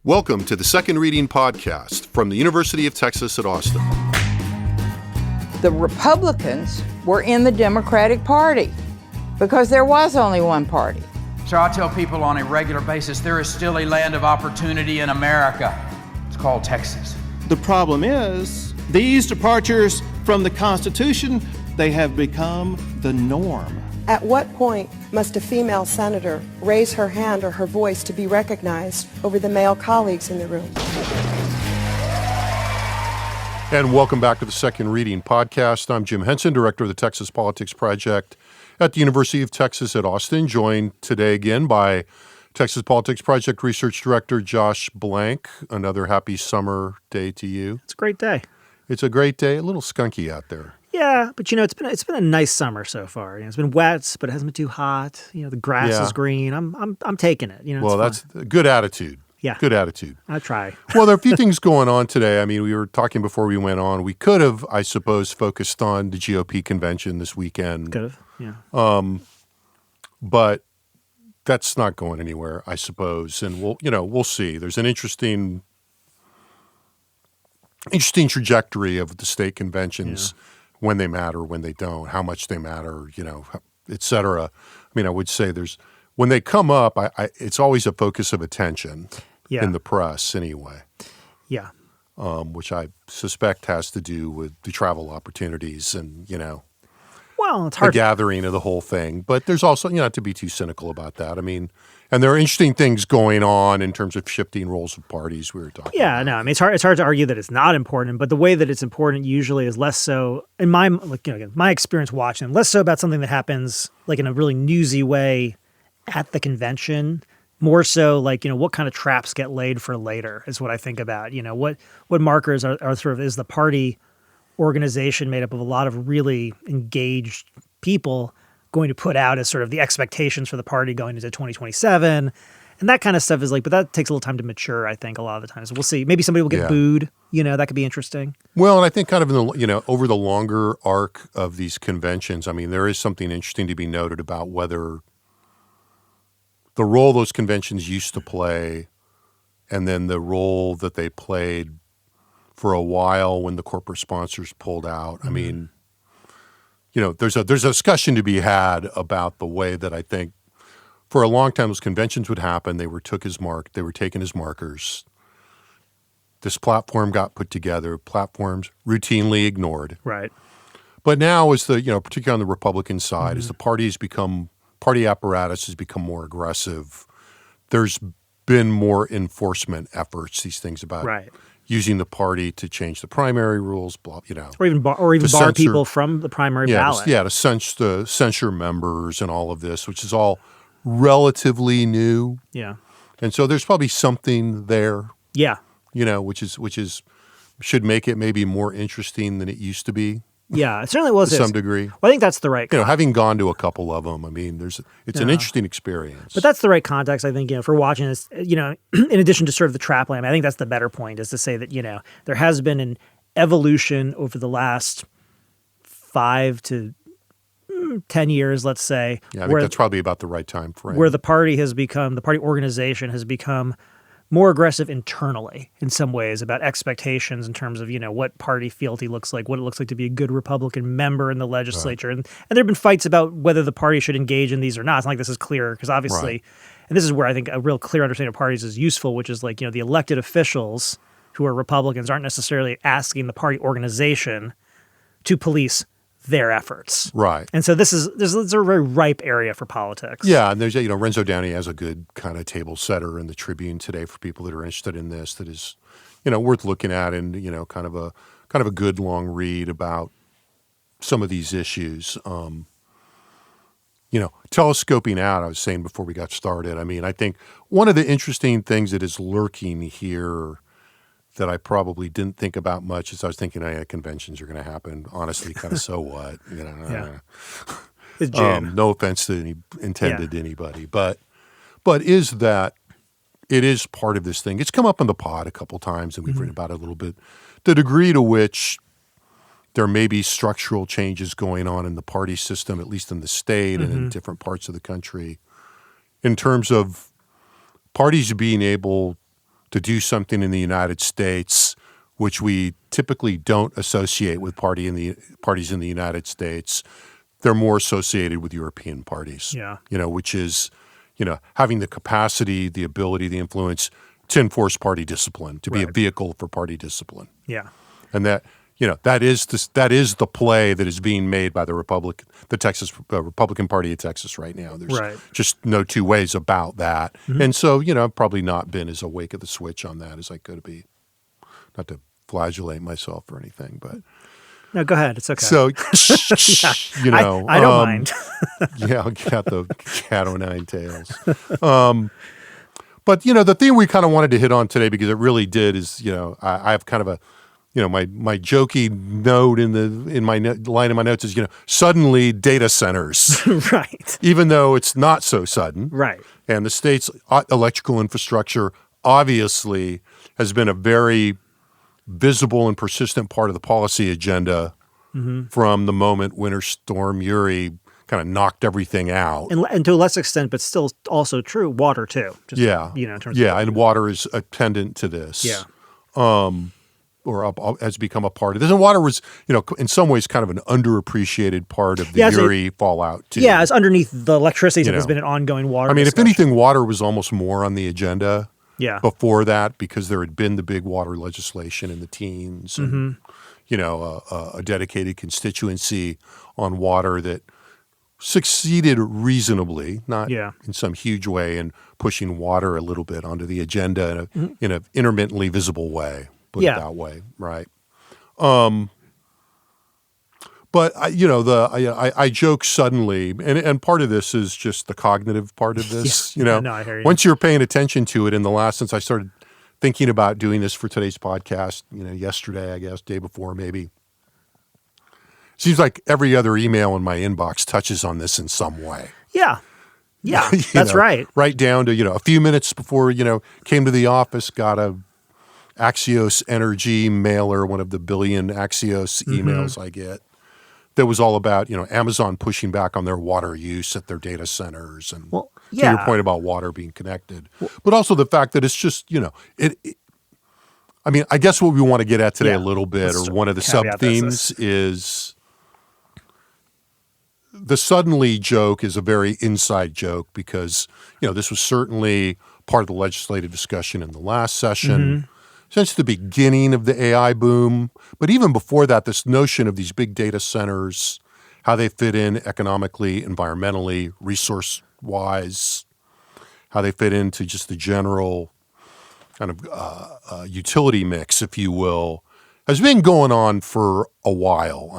Welcome to the Second Reading Podcast from the University of Texas at Austin. The Republicans were in the Democratic Party because there was only one party. So I tell people on a regular basis, there is still a land of opportunity in America. It's called Texas. The problem is, these departures from the Constitution, they have become the norm. At what point must a female senator raise her hand or her voice to be recognized over the male colleagues in the room? And welcome back to the Second Reading Podcast. I'm Jim Henson, director of the Texas Politics Project at the University of Texas at Austin, joined today again by Texas Politics Project Research Director Josh Blank. Another happy summer day to you. It's a great day. It's a great day. A little skunky out there. Yeah, but it's been a nice summer so far. It's been wet, but it hasn't been too hot. The grass is green. I'm taking it. Well, that's a good attitude. Yeah, good attitude. I try. Well, there are a few things going on today. I mean, we were talking before we went on. We could have, I suppose, focused on the GOP convention this weekend. Could have, yeah. But that's not going anywhere, I suppose. And we'll see. There's an interesting trajectory of the state conventions. Yeah. When they matter, when they don't, how much they matter, et cetera. I mean, I would say when they come up, it's always a focus of attention in the press anyway. Yeah. Which I suspect has to do with the travel opportunities and, well, it's hard. The gathering of the whole thing. But there's also, not to be too cynical about that. I mean, and there are interesting things going on in terms of shifting roles of parties we were talking about. Yeah, no, I mean, it's hard to argue that it's not important, but the way that it's important usually is less so, in my experience watching, less so about something that happens like in a really newsy way at the convention, more so like, what kind of traps get laid for later is what I think about. What markers are sort of, is the party organization made up of a lot of really engaged people going to put out as sort of the expectations for the party going into 2027. And that kind of stuff is like, but that takes a little time to mature, I think, a lot of the time. So we'll see. Maybe somebody will get booed. That could be interesting. Well, and I think kind of in the, over the longer arc of these conventions, I mean, there is something interesting to be noted about whether the role those conventions used to play and then the role that they played for a while when the corporate sponsors pulled out. Mm-hmm. I mean, there's a discussion to be had about the way that I think for a long time those conventions would happen. They were taken as markers. This platform got put together. Platforms routinely ignored. Right. But now, as particularly on the Republican side, as the party apparatus has become more aggressive, there's been more enforcement efforts. These things about using the party to change the primary rules, or even bar people from the primary ballot. To censure members and all of this, which is all relatively new. Yeah, and so there's probably something there. Yeah, which should make it maybe more interesting than it used to be. Yeah, it certainly was to some degree. Well, I think that's the right. Having gone to a couple of them, I mean, it's an interesting experience. But that's the right context, I think. For watching this, in addition to sort of the trap line, I think that's the better point is to say that there has been an evolution over the last 5 to 10 years, let's say. Yeah, I think that's probably about the right time frame. Where the party organization has become more aggressive internally in some ways about expectations in terms of, what party fealty looks like, what it looks like to be a good Republican member in the legislature. Right. And there have been fights about whether the party should engage in these or not. It's not like this is clear because obviously, and this is where I think a real clear understanding of parties is useful, which is like, the elected officials who are Republicans aren't necessarily asking the party organization to police their efforts. Right. And so this is a very ripe area for politics. Yeah, and there's Renzo Downey has a good kind of table setter in the Tribune today for people that are interested in this that is, worth looking at and, kind of a good long read about some of these issues. Telescoping out, I was saying before we got started, I mean, I think one of the interesting things that is lurking here that I probably didn't think about much as I was thinking, conventions are going to happen. Honestly, kind of so what? It's June. No offense to intended to anybody, but is that it is part of this thing. It's come up in the pod a couple times, and we've written about it a little bit. The degree to which there may be structural changes going on in the party system, at least in the state and in different parts of the country, in terms of parties being able to do something in the United States, which we typically don't associate with parties in the United States. They're more associated with European parties. Yeah. Which is, having the capacity, the ability, the influence to enforce party discipline, to be a vehicle for party discipline. Yeah. And that, that is the play that is being made by the Republican Party of Texas right now. There's just no two ways about that. Mm-hmm. And so, I've probably not been as awake at the switch on that as I could be. Not to flagellate myself or anything, but no, go ahead. It's okay. So, I don't mind. Yeah, I'll get out the cat o' nine tails. But the thing we kind of wanted to hit on today, because it really did, is I have kind of a my jokey note in my line in my notes is suddenly data centers, right? Even though it's not so sudden, right? And the state's electrical infrastructure obviously has been a very visible and persistent part of the policy agenda from the moment Winter Storm Uri kind of knocked everything out. And to a less extent, but still also true, water too. Just, in terms of and water is attendant to this. Yeah. Or has become a part of this. And water was, in some ways kind of an underappreciated part of the Uri fallout too. Yeah, it's underneath the electricity, so there's been an ongoing water discussion. If anything, water was almost more on the agenda before that, because there had been the big water legislation in the teens and, a dedicated constituency on water that succeeded reasonably, not in some huge way, in pushing water a little bit onto the agenda in an intermittently visible way, put it that way, right? But I joke suddenly, and part of this is just the cognitive part of this. No, I hear you. Once you're paying attention to it, since I started thinking about doing this for today's podcast, yesterday, I guess, day before maybe. Seems like every other email in my inbox touches on this in some way. Yeah, that's right. Right down to, a few minutes before, came to the office, got a Axios Energy mailer, one of the billion Axios emails I get, that was all about, Amazon pushing back on their water use at their data centers. And to your point about water being connected. But also the fact that it's just, I guess what we want to get at today a little bit, or one of the sub-themes is the suddenly joke is a very inside joke because, this was certainly part of the legislative discussion in the last session. Since the beginning of the AI boom, but even before that, this notion of these big data centers, how they fit in economically, environmentally, resource-wise, how they fit into just the general kind of utility mix, if you will, has been going on for a while.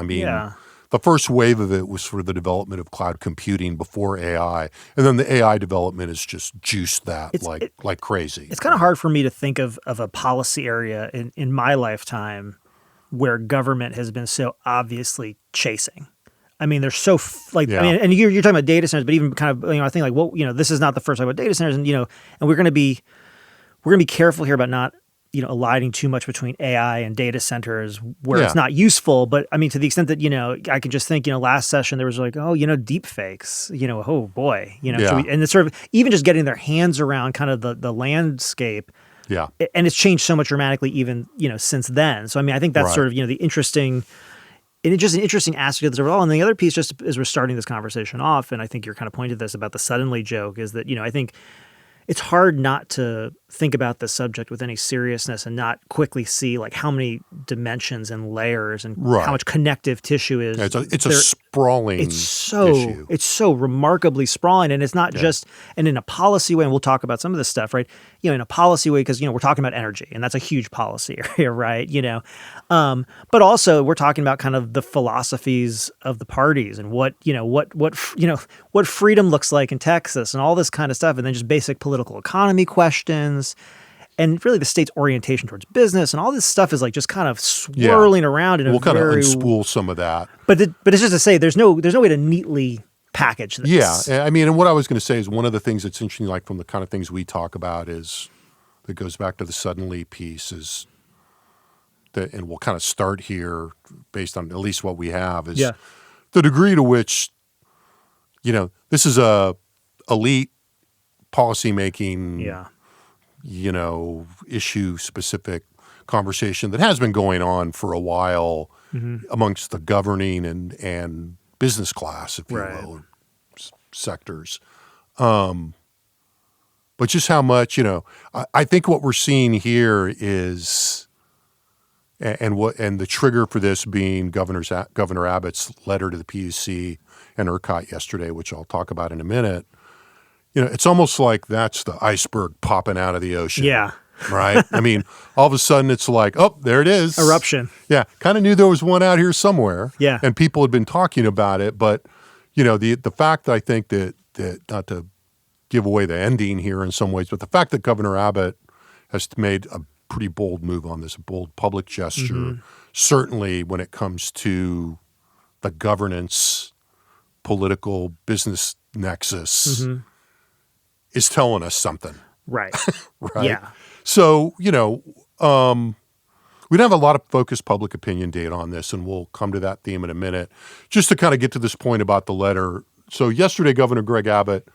The first wave of it was for the development of cloud computing before AI, and then the AI development has just juiced that like crazy. It's kind of hard for me to think of a policy area in my lifetime where government has been so obviously chasing. They're so and you're talking about data centers, but even kind of I think this is not the first time about data centers, and and we're going to be careful here about not aligning too much between AI and data centers where it's not useful. But to the extent that, I can just think, last session there was deep fakes, oh boy, and it's sort of even just getting their hands around kind of the landscape. Yeah. And it's changed so much dramatically even, since then. So, I think that's sort of, the interesting, and it's just an interesting aspect of this overall. And the other piece, just as we're starting this conversation off, and I think you're kind of pointing to this about the suddenly joke, is that, I think it's hard not to think about this subject with any seriousness and not quickly see how many dimensions and layers and how much connective tissue is. Yeah, it's a sprawling issue. It's so remarkably sprawling, and it's not just, and in a policy way, and we'll talk about some of this stuff, right? In a policy way, because, we're talking about energy, and that's a huge policy area, right? But also we're talking about kind of the philosophies of the parties and what freedom looks like in Texas and all this kind of stuff, and then just basic political economy questions. And really the state's orientation towards business and all this stuff is just kind of swirling around in we'll kind of unspool some of that. But it's just to say there's no way to neatly package this. Yeah. And what I was going to say is one of the things that's interesting, from the kind of things we talk about is that goes back to the suddenly piece is that, and we'll kind of start here based on at least what we have is the degree to which, this is a elite policymaking issue-specific conversation that has been going on for a while amongst the governing and business class, if you will, sectors. But just how much, I think what we're seeing here is, and the trigger for this being Governor Abbott's letter to the PUC and ERCOT yesterday, which I'll talk about in a minute. It's almost like that's the iceberg popping out of the ocean. Yeah. Right? I mean, all of a sudden it's like, oh, there it is. Eruption. Yeah. Kind of knew there was one out here somewhere. Yeah. And people had been talking about it. But, the fact that I think that not to give away the ending here in some ways, but the fact that Governor Abbott has made a pretty bold move on this, a bold public gesture, certainly when it comes to the governance, political, business nexus, is telling us something. Right. Right. Yeah. So, we don't have a lot of focused public opinion data on this, and we'll come to that theme in a minute. Just to kind of get to this point about the letter. So yesterday, Governor Greg Abbott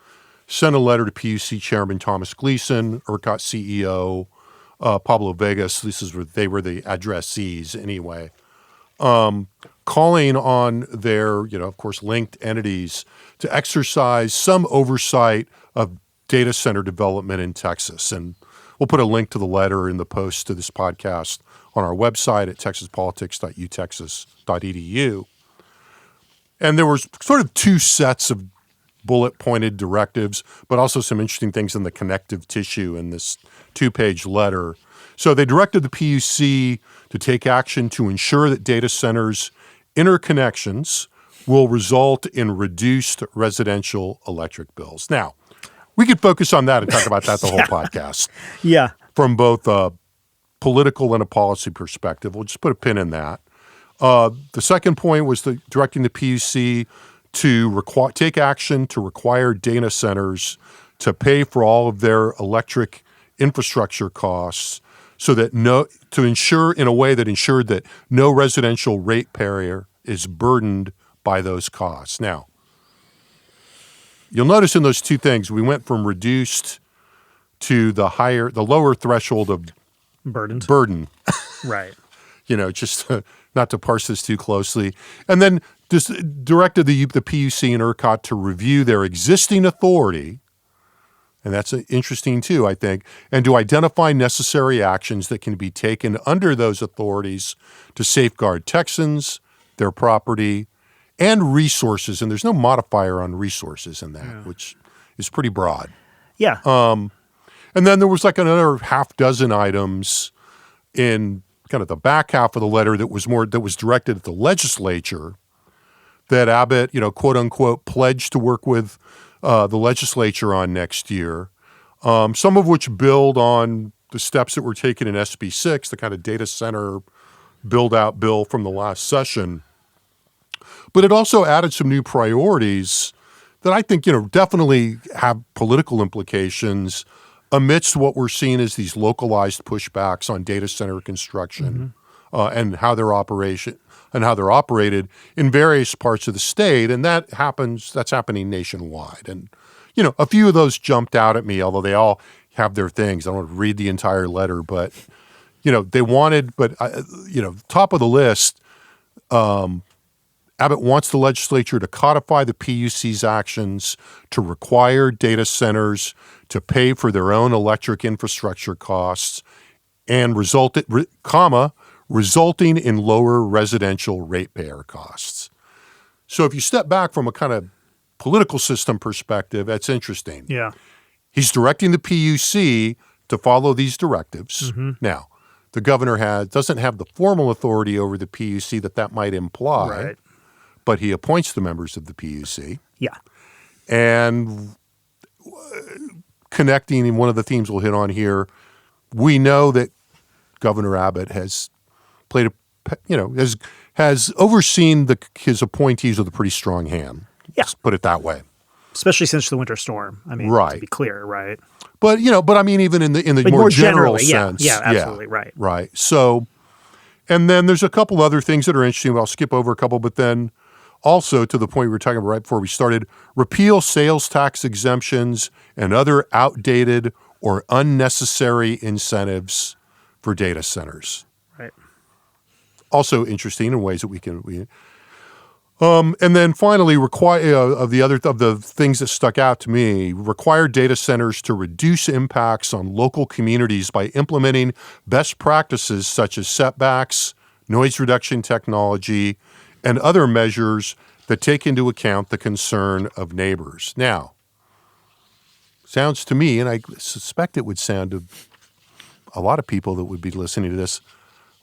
sent a letter to PUC Chairman Thomas Gleason, ERCOT CEO Pablo Vegas. They were the addressees anyway, calling on their, of course, linked entities to exercise some oversight of data center development in Texas. And we'll put a link to the letter in the post to this podcast on our website at texaspolitics.utexas.edu. And there was sort of two sets of bullet-pointed directives, but also some interesting things in the connective tissue in this 2-page letter. So they directed the PUC to take action to ensure that data centers' interconnections will result in reduced residential electric bills. Now, we could focus on that and talk about that the whole podcast. Yeah. From both a political and a policy perspective. We'll just put a pin in that. The second point was directing the PUC to take action to require data centers to pay for all of their electric infrastructure costs so that to ensure in a way that ensured that no residential ratepayer is burdened by those costs. Now, you'll notice in those two things, we went from reduced to the lower threshold of burden. Right. Just not to parse this too closely. And then just directed the PUC and ERCOT to review their existing authority, and that's interesting too, I think, and to identify necessary actions that can be taken under those authorities to safeguard Texans, their property, and resources. And there's no modifier on resources in that, which is pretty broad. Yeah. And then there was like another half dozen items in kind of the back half of the letter that was directed at the legislature that Abbott, quote unquote, pledged to work with the legislature on next year. Some of which build on the steps that were taken in SB 6, the kind of data center build out bill from the last session. But it also added some new priorities that I think, definitely have political implications amidst what we're seeing as these localized pushbacks on data center construction and how they're operated in various parts of the state. And that's happening nationwide. And, a few of those jumped out at me, although they all have their things. I don't want to read the entire letter, but, they wanted, top of the list, Abbott wants the legislature to codify the PUC's actions to require data centers to pay for their own electric infrastructure costs and resulting in lower residential ratepayer costs. So if you step back from a kind of political system perspective, that's interesting. Yeah. He's directing the PUC to follow these directives. Now, the governor doesn't have the formal authority over the PUC that might imply. Right. But he appoints the members of the PUC. Yeah. And connecting, in one of the themes we'll hit on here, we know that Governor Abbott has played has overseen his appointees with a pretty strong hand. Yeah. Let's put it that way. Especially since the winter storm. I mean, right. To be clear, right? But I mean, even in the more general sense. Yeah, absolutely, right. Right. So, and then there's a couple other things that are interesting. I'll skip over a couple, but then also, to the point we were talking about right before we started, repeal sales tax exemptions and other outdated or unnecessary incentives for data centers. Right. Also interesting in ways that and then finally, of the things that stuck out to me, require data centers to reduce impacts on local communities by implementing best practices such as setbacks, noise reduction technology, and other measures that take into account the concern of neighbors. Now, sounds to me, and I suspect it would sound to a lot of people that would be listening to this,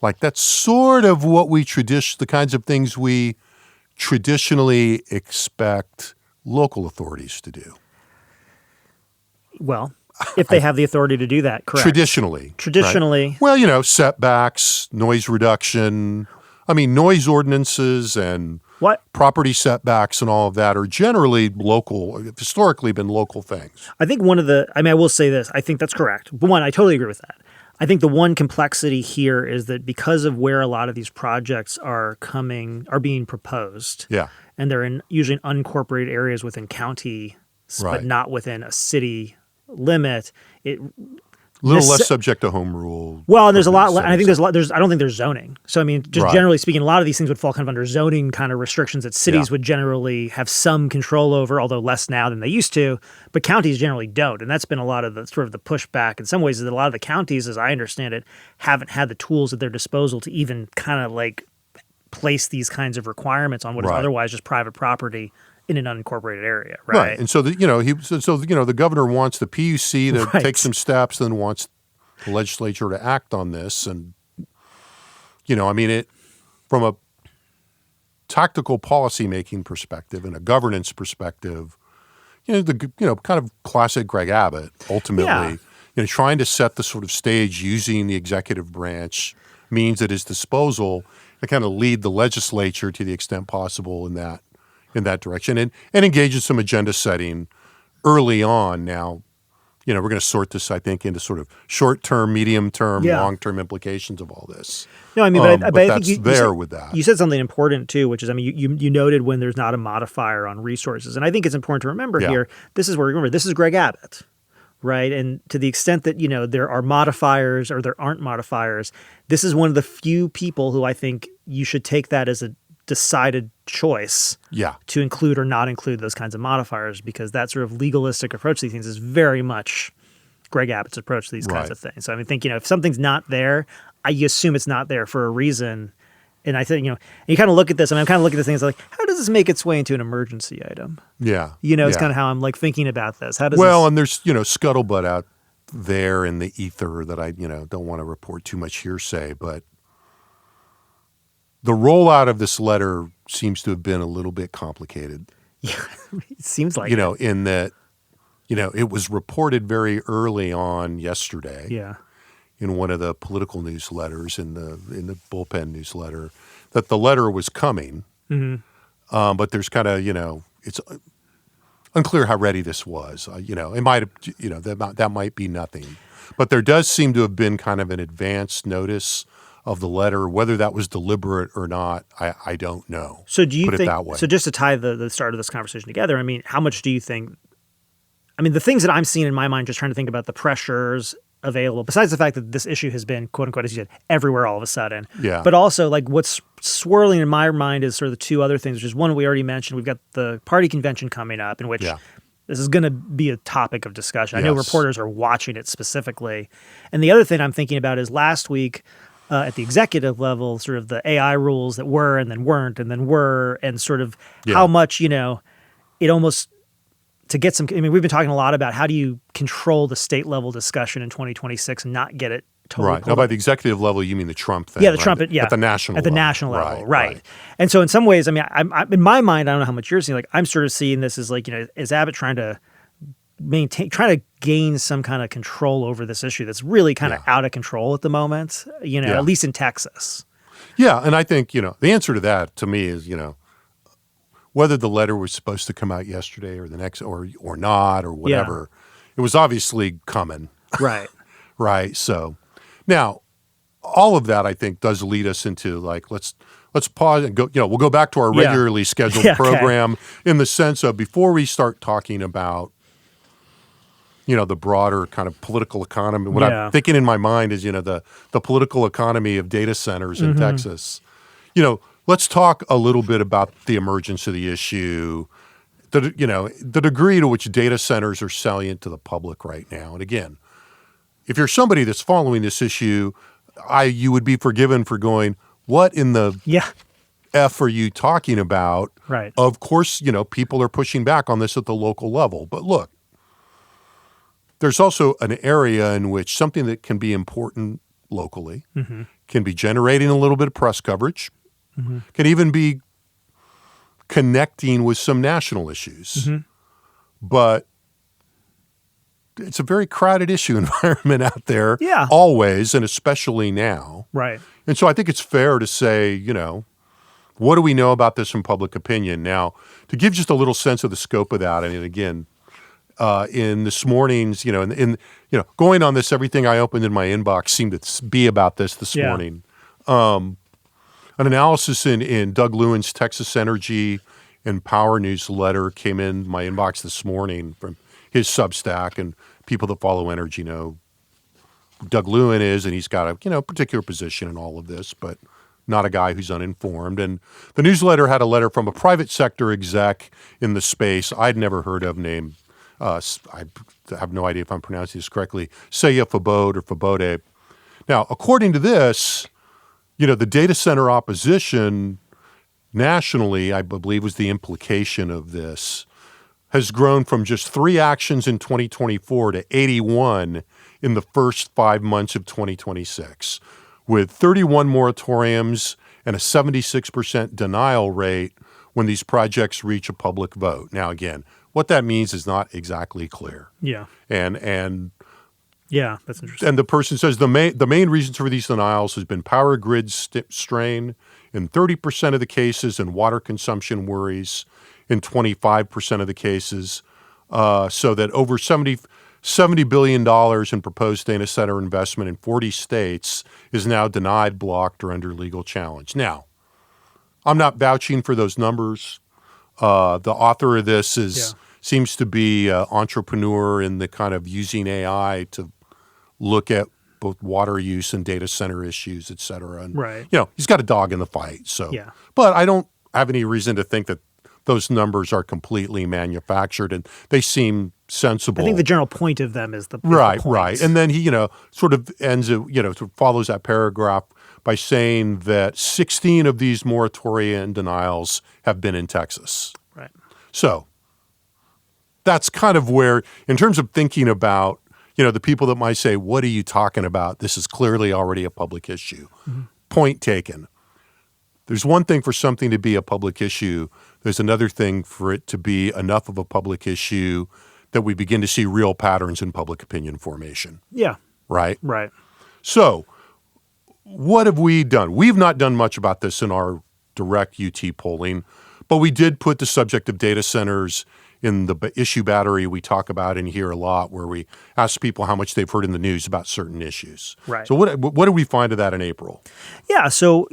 like that's sort of what the kinds of things we traditionally expect local authorities to do. Well, if they have the authority to do that, correct. Traditionally. Right? Well, setbacks, noise reduction. I mean, noise ordinances and property setbacks and all of that are generally local, historically been local things. I think I will say this. I think that's correct. One, I totally agree with that. I think the one complexity here is that because of where a lot of these projects are being proposed, and they're usually in unincorporated areas within counties, but not within a city limit, a little less subject to home rule. Well, and there's a lot. I think I don't think there's zoning. So I mean, just generally speaking, a lot of these things would fall kind of under zoning kind of restrictions that cities would generally have some control over, although less now than they used to. But counties generally don't, and that's been a lot of the sort of the pushback in some ways. Is that a lot of the counties, as I understand it, haven't had the tools at their disposal to even kind of like place these kinds of requirements on what is otherwise just private property in an unincorporated area, right? And so the governor wants the PUC to take some steps, then wants the legislature to act on this, and from a tactical policymaking perspective and a governance perspective, kind of classic Greg Abbott ultimately, trying to set the sort of stage using the executive branch means at his disposal to kind of lead the legislature to the extent possible in that direction and engage in some agenda setting early on. Now, we're going to sort this, I think, into sort of short-term, medium-term, long-term implications of all this. No, I mean, but I think with that. You said something important too, which is, I mean, you noted when there's not a modifier on resources, and I think it's important to remember here. This is Greg Abbott, right? And to the extent that there are modifiers or there aren't modifiers, this is one of the few people who I think you should take that as a decided choice to include or not include those kinds of modifiers, because that sort of legalistic approach to these things is very much Greg Abbott's approach to these kinds of things. So I think, if something's not there, you assume it's not there for a reason. And I think, you kind of look at this, I'm kind of looking at this thing, it's like, how does this make its way into an emergency item? It's kind of how I'm like thinking about this. How does and there's, scuttlebutt out there in the ether that I, don't want to report too much hearsay, but the rollout of this letter seems to have been a little bit complicated. Yeah, it seems like in that, it was reported very early on yesterday. Yeah. In one of the political newsletters, in the bullpen newsletter, that the letter was coming. Mm-hmm. But there's kind of, it's unclear how ready this was. It might have, that might be nothing. But there does seem to have been kind of an advance notice of the letter. Whether that was deliberate or not, I don't know. So do you think, it that way. So just to tie the start of this conversation together, I mean, how much do you think, the things that I'm seeing in my mind, just trying to think about the pressures available, besides the fact that this issue has been, quote unquote, as you said, everywhere all of a sudden. Yeah. But also, like, what's swirling in my mind is sort of the two other things, which is one we already mentioned. We've got the party convention coming up, in which this is going to be a topic of discussion. I know reporters are watching it specifically. And the other thing I'm thinking about is last week, at the executive level, sort of the AI rules that were and then weren't and then were, and sort of how much, it almost, to get some, we've been talking a lot about how do you control the state level discussion in 2026 and not get it totally right. Now, by the executive level, you mean the Trump thing? Yeah, the Trump, At the national level, right. And so in some ways, I'm in my mind, I don't know how much you're seeing, like, I'm sort of seeing this as like, is Abbott trying to gain some kind of control over this issue that's really kind of out of control at the moment, at least in Texas. Yeah, and I think, the answer to that to me is, whether the letter was supposed to come out yesterday or the next or not or whatever, it was obviously coming. Right. Right. So now all of that, I think, does lead us into like, let's pause and go, we'll go back to our regularly scheduled program in the sense of before we start talking about the broader kind of political economy. What Yeah. I'm thinking in my mind is, the political economy of data centers in Texas. Let's talk a little bit about the emergence of the issue, the degree to which data centers are salient to the public right now. And again, if you're somebody that's following this issue, you would be forgiven for going, what in the F are you talking about? Right. Of course, people are pushing back on this at the local level. But look, there's also an area in which something that can be important locally can be generating a little bit of press coverage, can even be connecting with some national issues. But it's a very crowded issue environment out there, always, and especially now. Right. And so I think it's fair to say, what do we know about this from public opinion? Now, to give just a little sense of the scope of that, and again, in this morning's, going on this, everything I opened in my inbox seemed to be about this morning. An analysis in Doug Lewin's Texas Energy and Power newsletter came in my inbox this morning from his Substack, and people that follow energy know Doug Lewin is, and he's got a particular position in all of this, but not a guy who's uninformed. And the newsletter had a letter from a private sector exec in the space I'd never heard of, named I have no idea if I'm pronouncing this correctly, Saya Fabode. Now, according to this, the data center opposition nationally, I believe was the implication of this, has grown from just 3 actions in 2024 to 81 in the first 5 months of 2026, with 31 moratoriums and a 76% denial rate when these projects reach a public vote. Now, again, what that means is not exactly clear. Yeah. And yeah, that's interesting. And the person says the main reasons for these denials has been power grid strain in 30% of the cases and water consumption worries in 25% of the cases, so that over $70 billion in proposed data center investment in 40 states is now denied, blocked, or under legal challenge. Now, I'm not vouching for those numbers. The author of this seems to be an entrepreneur in the kind of using AI to look at both water use and data center issues, et cetera. And, right. He's got a dog in the fight. So, but I don't have any reason to think that those numbers are completely manufactured, and they seem sensible. I think the general point of them is the right. point. And then he, sort of ends, sort of follows that paragraph by saying that 16 of these moratoria and denials have been in Texas. Right. So that's kind of where, in terms of thinking about, the people that might say, what are you talking about? This is clearly already a public issue. Point taken. There's one thing for something to be a public issue. There's another thing for it to be enough of a public issue that we begin to see real patterns in public opinion formation. Yeah. Right? Right. So what have we done? We've not done much about this in our direct UT polling, but we did put the subject of data centers in the issue battery we talk about in here a lot, where we ask people how much they've heard in the news about certain issues. Right. So what did we find of that in April? Yeah. So,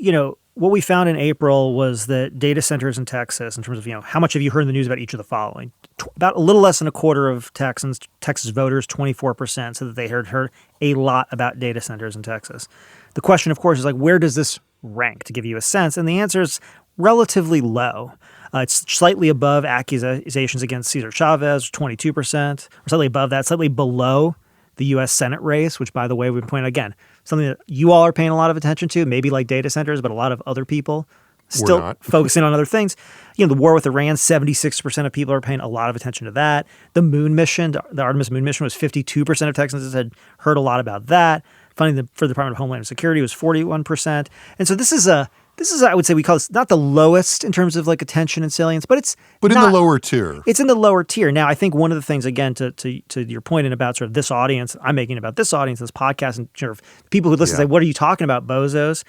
what we found in April was that data centers in Texas, in terms of, how much have you heard in the news about each of the following? About a little less than a quarter of Texas voters, 24%, said that they heard a lot about data centers in Texas. The question, of course, is where does this rank, to give you a sense? And the answer is relatively low. It's slightly above accusations against Cesar Chavez, 22%, or slightly above that, slightly below the U.S. Senate race, which, by the way, we've pointed again, something that you all are paying a lot of attention to, maybe like data centers, but a lot of other people still focusing on other things. The war with Iran, 76% of people are paying a lot of attention to that. The moon mission, the Artemis moon mission, was 52% of Texans had heard a lot about that. Funding for the Department of Homeland Security was 41%. And so this is, I would say, we call this not the lowest in terms of attention and salience, but it's in the lower tier. It's in the lower tier. Now, I think one of the things, again, to your point and about sort of this audience, I'm making about this audience, this podcast, and sort of people who listen say, what are you talking about, bozos?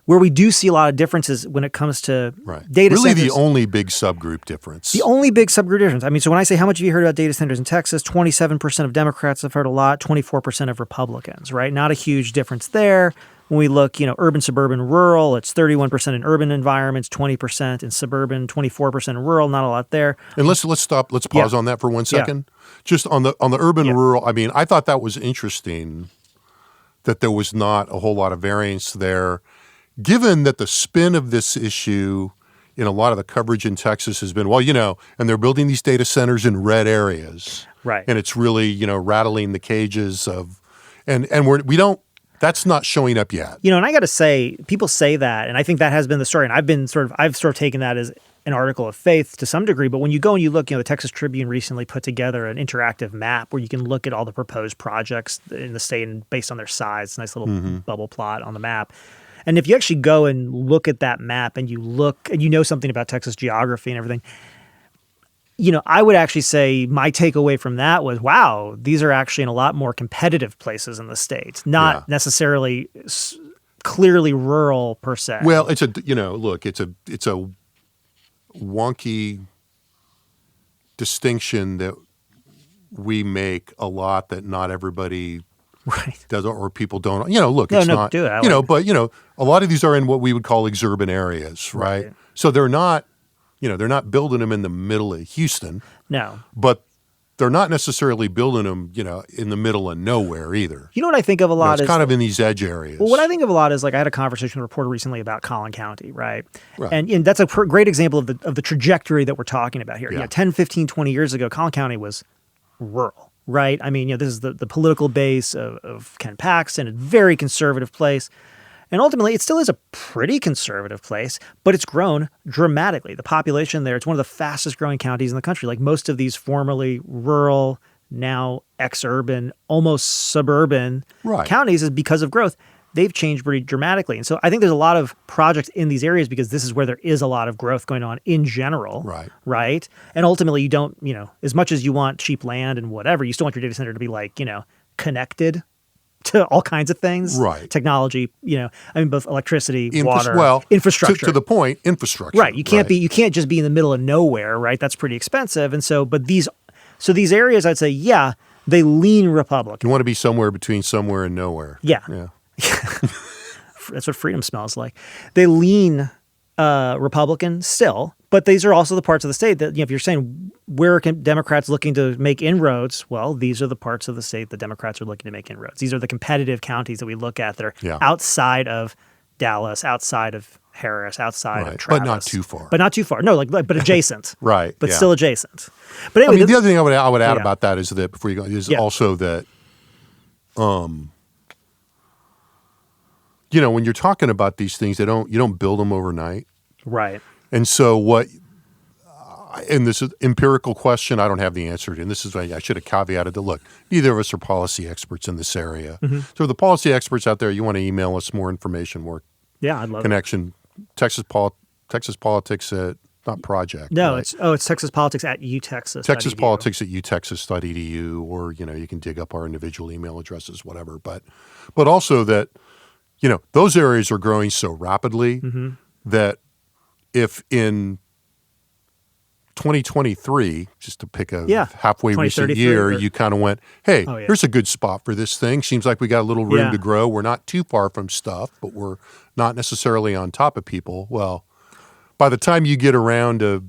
Where we do see a lot of differences when it comes to data centers. Really the only big subgroup difference. The only big subgroup difference. I mean, so when I say how much have you heard about data centers in Texas, 27% of Democrats have heard a lot, 24% of Republicans, right? Not a huge difference there. When we look, urban, suburban, rural, it's 31% in urban environments, 20% in suburban, 24% in rural. Not a lot there. And let's stop. Let's pause on that for 1 second. Just on the urban rural. I mean, I thought that was interesting that there was not a whole lot of variance there, given that the spin of this issue in a lot of the coverage in Texas has been, and they're building these data centers in red areas, right? And it's really rattling the cages of, and that's not showing up yet. And I got to say, people say that, and I think that has been the story. And I've sort of taken that as an article of faith to some degree. But when you go and you look, the Texas Tribune recently put together an interactive map where you can look at all the proposed projects in the state and based on their size, nice little bubble plot on the map. And if you actually go and look at that map and you look and something about Texas geography and everything, I would actually say my takeaway from that was, wow, these are actually in a lot more competitive places in the state, not necessarily clearly rural per se. Well, it's a wonky distinction that we make a lot that not everybody does, or people don't. It's not. Do it. But a lot of these are in what we would call exurban areas, right? So they're not. They're not building them in the middle of Houston. No. But they're not necessarily building them, in the middle of nowhere either. You know what I think of a lot is kind of in these edge areas. Well, what I think of a lot is I had a conversation with a reporter recently about Collin County, right? And that's a great example of the trajectory that we're talking about here. 10, 15, 20 years ago, Collin County was rural, right? I mean, this is the political base of Ken Paxton, a very conservative place. And ultimately, it still is a pretty conservative place, but it's grown dramatically. The population there, it's one of the fastest growing counties in the country. Like most of these formerly rural, now ex-urban, almost suburban counties is because of growth. They've changed pretty dramatically. And so I think there's a lot of projects in these areas because this is where there is a lot of growth going on in general. Right. And ultimately, you don't, as much as you want cheap land and whatever, you still want your data center to be connected to all kinds of things, technology, both electricity, water, infrastructure. To the point, infrastructure. Right. You can't just be in the middle of nowhere, right? That's pretty expensive. And so, these areas, I'd say, they lean Republican. You want to be somewhere between somewhere and nowhere. Yeah. That's what freedom smells like. They lean Republican still, but these are also the parts of the state that, if you're saying where are Democrats looking to make inroads, well, these are the parts of the state that Democrats are looking to make inroads. These are the competitive counties that we look at that are outside of Dallas, outside of Harris, outside of Travis. But not too far. No, but adjacent. But still adjacent. But anyway, the other thing I would add about that is that before you go is also that, when you're talking about these things, you don't build them overnight. Right. And so and this is empirical question, I don't have the answer to, and this is, I should have caveated that, look, neither of us are policy experts in this area. So the policy experts out there, you want to email us more information, more I'd love connection. Texas Politics at, not project. No, it's Texas Politics at UTexas. Texas Politics at utexas.edu, or, you can dig up our individual email addresses, whatever. But also that, those areas are growing so rapidly that if in 2023, just to pick a halfway recent year, you kind of went, hey, here's a good spot for this thing. Seems like we got a little room to grow. We're not too far from stuff, but we're not necessarily on top of people. Well, by the time you get around to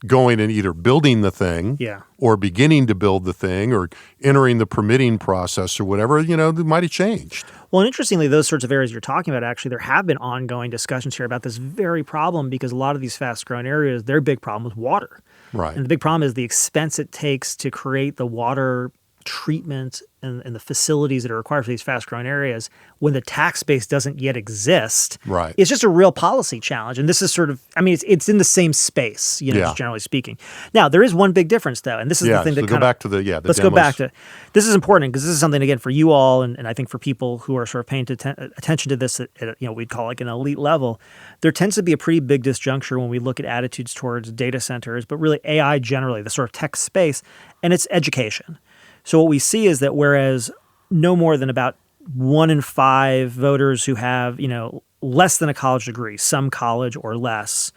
going and either building the thing or beginning to build the thing or entering the permitting process or whatever, it might have changed. Well, and interestingly, those sorts of areas you're talking about, actually, there have been ongoing discussions here about this very problem because a lot of these fast-growing areas, their big problem is water. Right. And the big problem is the expense it takes to create the water treatment and the facilities that are required for these fast-growing areas when the tax base doesn't yet exist. Right. It's just a real policy challenge. And this is sort of, it's in the same space, just generally speaking. Now, there is one big difference, though, and this is the thing that go back to the let's go back to, this is important because this is something, again, for you all, and I think for people who are sort of paying attention to this at we'd call like an elite level, there tends to be a pretty big disjuncture when we look at attitudes towards data centers, but really AI generally, the sort of tech space, and it's education. So what we see is that whereas no more than about 1 in 5 voters who have, less than a college degree, some college or less,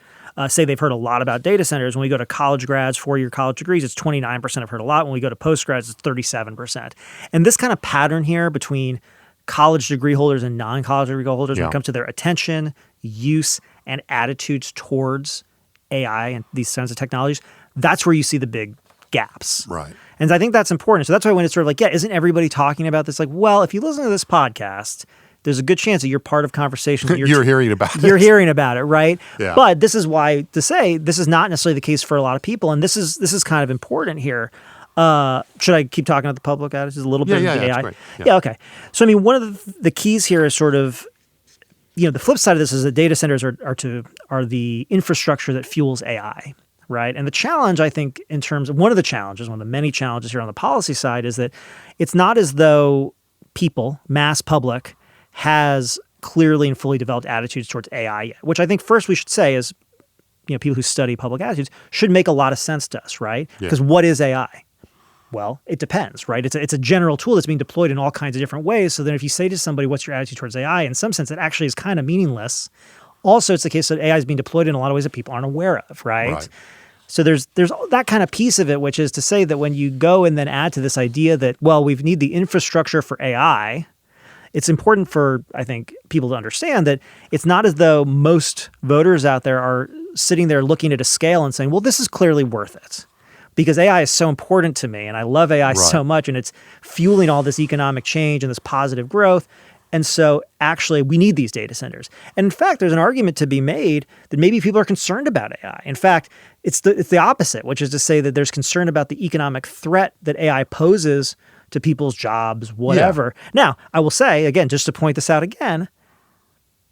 say they've heard a lot about data centers. When we go to college grads, 4-year college degrees, it's 29% have heard a lot. When we go to postgrads, it's 37%. And this kind of pattern here between college degree holders and non-college degree holders when Yeah. it comes to their attention, use, and attitudes towards AI and these kinds of technologies. That's where you see the big gaps. Right. And I think that's important. So that's why when it's sort of like, yeah, isn't everybody talking about this? Like, well, if you listen to this podcast, there's a good chance that you're part of conversations. that You're hearing about it. You're hearing about it, right? Yeah. But this is why to say this is not necessarily the case for a lot of people, and this is kind of important here. Should I keep talking about the public attitudes a little bit? Yeah, of the that's AI? great. Yeah. Yeah, okay. So I mean, one of the keys here is sort of, the flip side of this is that data centers are the infrastructure that fuels AI, right? And the challenge, I think, in terms of one of the many challenges here on the policy side is that it's not as though people, mass public, has clearly and fully developed attitudes towards AI yet, which I think first we should say is, people who study public attitudes should make a lot of sense to us, right? Yeah. Because what is AI? Well, it depends, right? It's a general tool that's being deployed in all kinds of different ways. So then if you say to somebody, what's your attitude towards AI? In some sense, it actually is kind of meaningless. Also, it's the case that AI is being deployed in a lot of ways that people aren't aware of, right? So there's that kind of piece of it, which is to say that when you go and then add to this idea that, well, we need the infrastructure for AI, it's important for, I think, people to understand that it's not as though most voters out there are sitting there looking at a scale and saying, well, this is clearly worth it. Because AI is so important to me and I love AI so much and it's fueling all this economic change and this positive growth. And so actually we need these data centers. And in fact, there's an argument to be made that maybe people are concerned about AI. In fact, it's the opposite, which is to say that there's concern about the economic threat that AI poses to people's jobs, whatever. Yeah. Now, I will say, again, just to point this out again,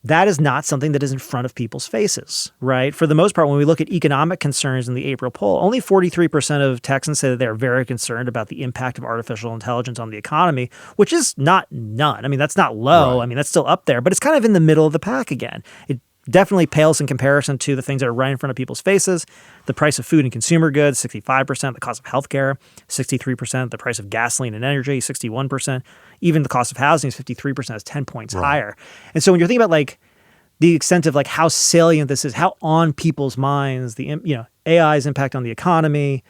that is not something that is in front of people's faces, right? For the most part, when we look at economic concerns in the April poll, only 43% of Texans say that they're very concerned about the impact of artificial intelligence on the economy, which is not none. I mean, that's not low. Right. I mean, that's still up there, but it's kind of in the middle of the pack again. It definitely pales in comparison to the things that are right in front of people's faces. The price of food and consumer goods, 65%. The cost of healthcare, 63%. The price of gasoline and energy, 61%. Even the cost of housing is 53%. It's 10 points higher. And so when you're thinking about like the extent of like how salient this is, how on people's minds, AI's impact on the economy,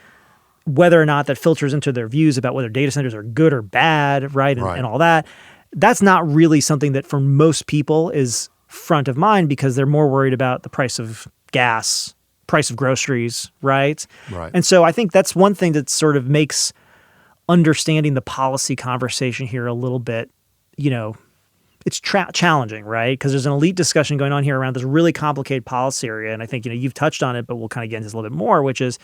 whether or not that filters into their views about whether data centers are good or bad, right? And all that, that's not really something that for most people is front of mind because they're more worried about the price of gas, price of groceries, right? And so I think that's one thing that sort of makes understanding the policy conversation here a little bit, it's challenging, right? Because there's an elite discussion going on here around this really complicated policy area. And I think, you've touched on it, but we'll kind of get into this a little bit more, which is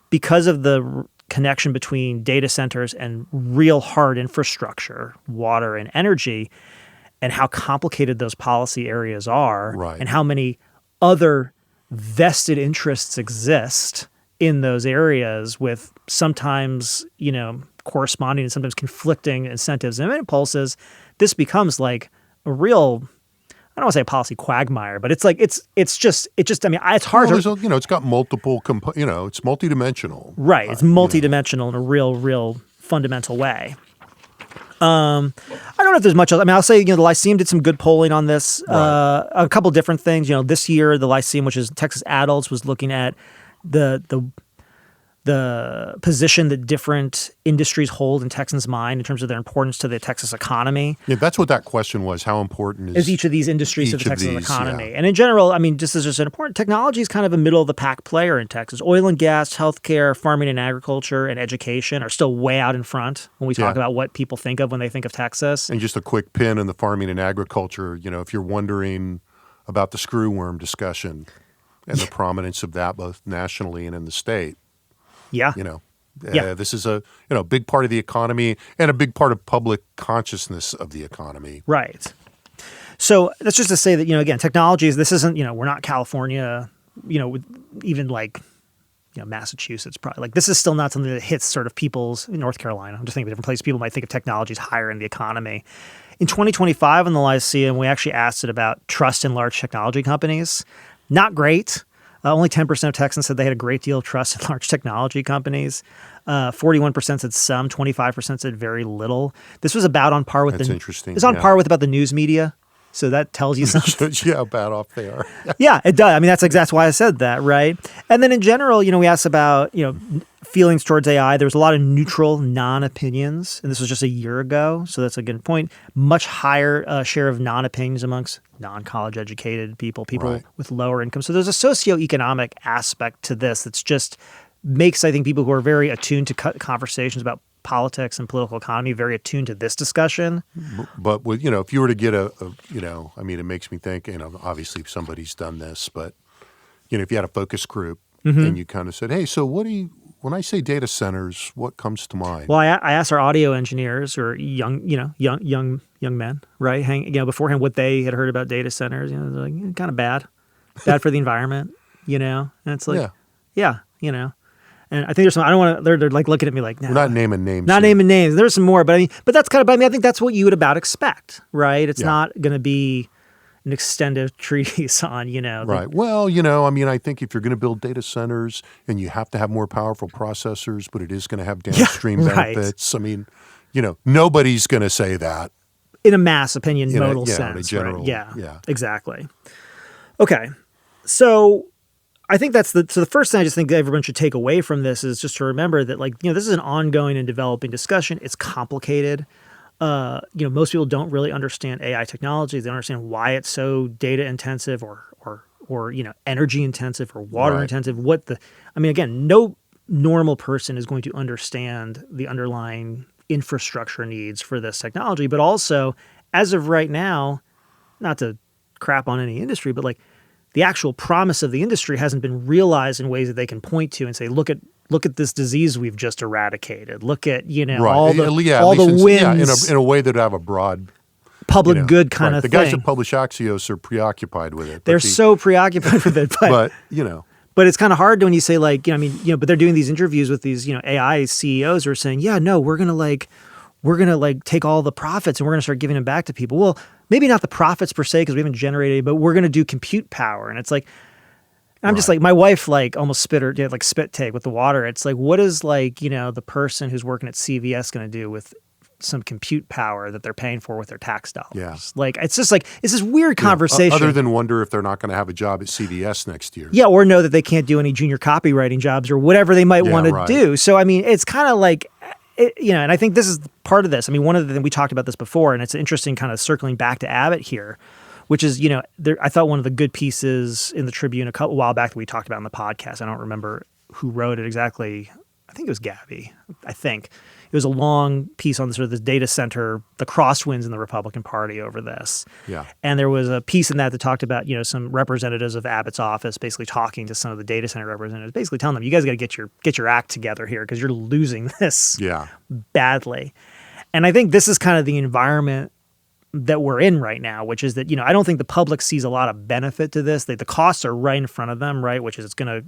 because of the connection between data centers and real hard infrastructure, water and energy, and how complicated those policy areas are, and how many other vested interests exist in those areas with sometimes, corresponding and sometimes conflicting incentives and impulses, this becomes like a real, I don't want to say a policy quagmire, but it's like, it's just, I mean, it's hard to, it's got multiple, it's multidimensional. Right. It's multidimensional in a real fundamental way. I don't know if there's much else. I mean, I'll say, the Lyceum did some good polling on this. A couple different things. This year, the Lyceum, which is Texas Adults, was looking at the position that different industries hold in Texans' mind in terms of their importance to the Texas economy. Yeah, that's what that question was. How important is each of these industries to the Texas economy? Yeah. And in general, I mean, just as just an important, technology is kind of a middle of the pack player in Texas. Oil and gas, healthcare, farming and agriculture, and education are still way out in front when we talk about what people think of when they think of Texas. And just a quick pin in the farming and agriculture, if you're wondering about the screwworm discussion and the prominence of that both nationally and in the state. This is a big part of the economy and a big part of public consciousness of the economy. Right. So that's just to say that, again, technologies, this isn't, we're not California, even like, Massachusetts probably. Like this is still not something that hits sort of people's, in North Carolina, I'm just thinking of different places, people might think of technologies higher in the economy. In 2025 in the Lyceum, we actually asked it about trust in large technology companies. Not great. Only 10% of Texans said they had a great deal of trust in large technology companies. 41% said some, 25% said very little. This was about on par with That's interesting. It's on par with about the news media So that tells you something. Shows you how bad off they are. Yeah, it does. I mean, that's why I said that, right? And then in general, we asked about, feelings towards AI. There was a lot of neutral non-opinions, and this was just a year ago. So that's a good point. Much higher share of non-opinions amongst non-college educated people Right. with lower income. So there's a socioeconomic aspect to this that's just makes, I think, people who are very attuned to conversations about politics and political economy very attuned to this discussion. But with, if you were to get I mean, it makes me think, obviously somebody's done this, but, if you had a focus group and you kind of said, hey, so when I say data centers, what comes to mind? Well, I asked our audio engineers or young men, right? Beforehand, what they had heard about data centers. They're like, kind of bad for the environment, And it's like, yeah. And I think there's some. I don't want to. They're like looking at me like, nah, We're not naming names. Not here. naming names. There's some more, but that's kind of. I think that's what you would about expect, right? It's not going to be an extended treatise on, Right. Well, I think if you're going to build data centers and you have to have more powerful processors, but it is going to have downstream right. benefits. I mean, nobody's going to say that. In a mass opinion modal in a sense. general, right? Yeah. yeah. Exactly. Okay. So I think that's the first thing I just think everyone should take away from this is just to remember that this is an ongoing and developing discussion. It's complicated. Most people don't really understand AI technology. They don't understand why it's so data intensive or energy intensive or water intensive. Again, no normal person is going to understand the underlying infrastructure needs for this technology. But also, as of right now, not to crap on any industry, but the actual promise of the industry hasn't been realized in ways that they can point to and say, look at this disease we've just eradicated. Look at, all the wins. In a way that have a broad public good kind of the thing. guys at Publish Axios are preoccupied with it. They're so preoccupied with it. But it's kind of hard when you say but they're doing these interviews with these, AI CEOs who are saying, yeah, no, we're going to take all the profits and we're going to start giving them back to people. Well, maybe not the profits per se, because we haven't generated, but we're going to do compute power. And it's like, I'm just my wife almost spit take with the water. It's like, what is the person who's working at CVS going to do with some compute power that they're paying for with their tax dollars? Yeah. It's just it's this weird conversation. Other than wonder if they're not going to have a job at CVS next year. Yeah. Or know that they can't do any junior copywriting jobs or whatever they might want to do. So, it's kind of and I think this is part of this. One of the things we talked about this before, and it's interesting kind of circling back to Abbott here, which is, I thought one of the good pieces in the Tribune a while back that we talked about in the podcast. I don't remember who wrote it exactly. I think it was Gabby. I think it was a long piece on this data center, the crosswinds in the Republican Party over this. Yeah. And there was a piece in that talked about, some representatives of Abbott's office basically talking to some of the data center representatives, basically telling them, you guys got to get your act together here because you're losing this badly. And I think this is kind of the environment that we're in right now, which is that, I don't think the public sees a lot of benefit to this. The costs are right in front of them, right? Which is it's going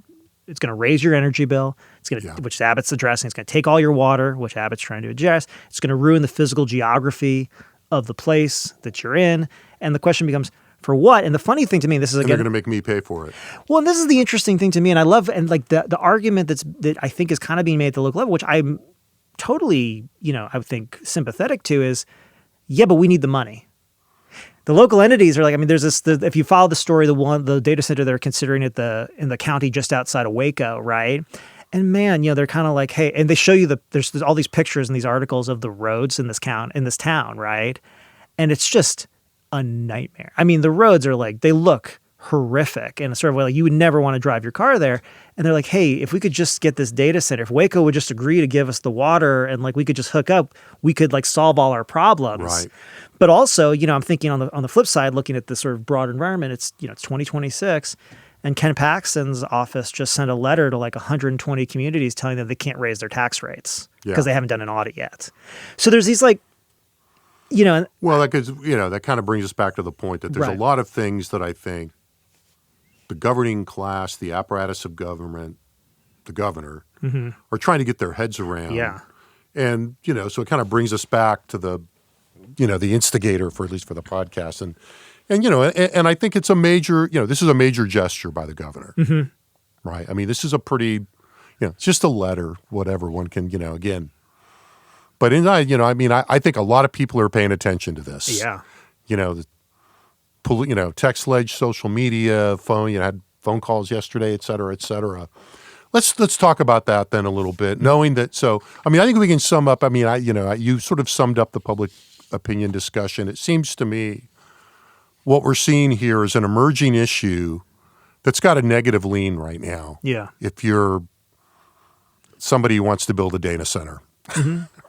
to raise your energy bill. It's going to, which Abbott's addressing. It's going to take all your water, which Abbott's trying to address. It's going to ruin the physical geography of the place that you're in. And the question becomes, for what? And the funny thing to me, this is again, they're going to make me pay for it. Well, and this is the interesting thing to me, and I love, and the argument that I think is kind of being made at the local level, which I'm totally, I would think sympathetic to, is, yeah, but we need the money. The local entities are like, there's this. If you follow the story, the data center they're considering in the county just outside of Waco, right? And man, they're kind of like, hey, and they show you there's all these pictures and these articles of the roads in this town, right? And it's just a nightmare. The roads are they look horrific and sort of you would never want to drive your car there. And they're like, hey, if we could just get this data center, if Waco would just agree to give us the water and we could just hook up, we could solve all our problems. Right. But also, I'm thinking on the flip side, looking at this sort of broad environment, it's 2026, and Ken Paxton's office just sent a letter to 120 communities telling them they can't raise their tax rates because they haven't done an audit yet. So there's these well, that kind of brings us back to the point that there's a lot of things that I think the governing class, the apparatus of government, the governor, are trying to get their heads around. Yeah. And, so it kind of brings us back to the instigator at least for the podcast. And I think it's a major, this is a major gesture by the governor, right? This is a pretty, it's just a letter, whatever one can, again. But I think a lot of people are paying attention to this. Yeah. text ledge, social media, phone, had phone calls yesterday, et cetera, et cetera. Let's talk about that then a little bit, knowing that. So, I think we can sum up. You sort of summed up the public opinion discussion. It seems to me what we're seeing here is an emerging issue that's got a negative lean right now. Yeah. If you're somebody who wants to build a data center,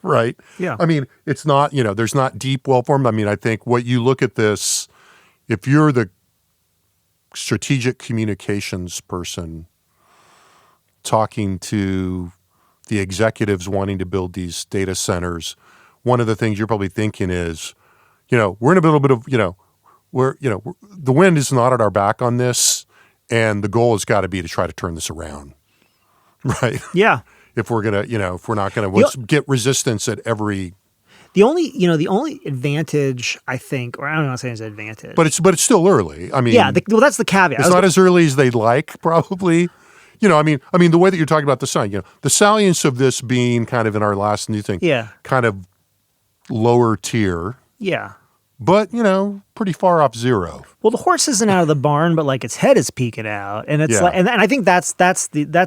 right? Yeah. It's not, there's not deep, well-formed. I think what you look at this, if you're the strategic communications person talking to the executives wanting to build these data centers, one of the things you're probably thinking is, we're in a little bit of, the wind is not at our back on this, and the goal has got to be to try to turn this around, right? Yeah. If we're gonna, if we're not gonna, let's get resistance at every. The only advantage, I think, or I don't know, I'm saying it's an advantage, but it's still early. That's the caveat. It's not as early as they'd like, probably. The way that you're talking about the sun, the salience of this being kind of in our last new thing, kind of lower tier. Yeah. But, pretty far off zero. Well, the horse isn't out of the barn, but like its head is peeking out. And it's and I think that's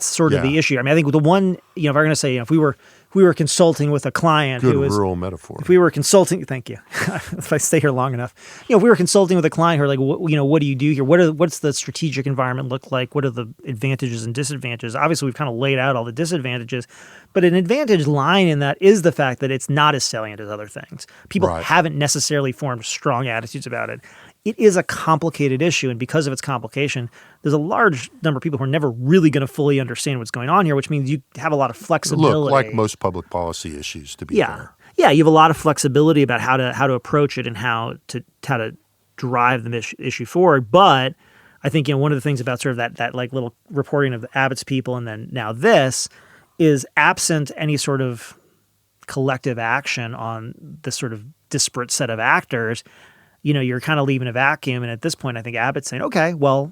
sort of the issue. I think the one, if I'm going to say, if we were consulting with a client Good who was rural metaphor. If we were consulting, thank you. If I stay here long enough, if we were consulting with a client who are like, what do you do here? What's the strategic environment look like? What are the advantages and disadvantages? Obviously, we've kind of laid out all the disadvantages, but an advantage lying in that is the fact that it's not as salient as other things. People haven't necessarily formed strong attitudes about it. It is a complicated issue, and because of its complication, there's a large number of people who are never really going to fully understand what's going on here, which means you have a lot of flexibility. Look, like most public policy issues, to be fair. Yeah, you have a lot of flexibility about how to approach it and how to drive the issue forward. But I think one of the things about sort of that like little reporting of the Abbott's people and then now this is absent any sort of collective action on this sort of disparate set of actors. You're kind of leaving a vacuum. And at this point, I think Abbott's saying, okay, well,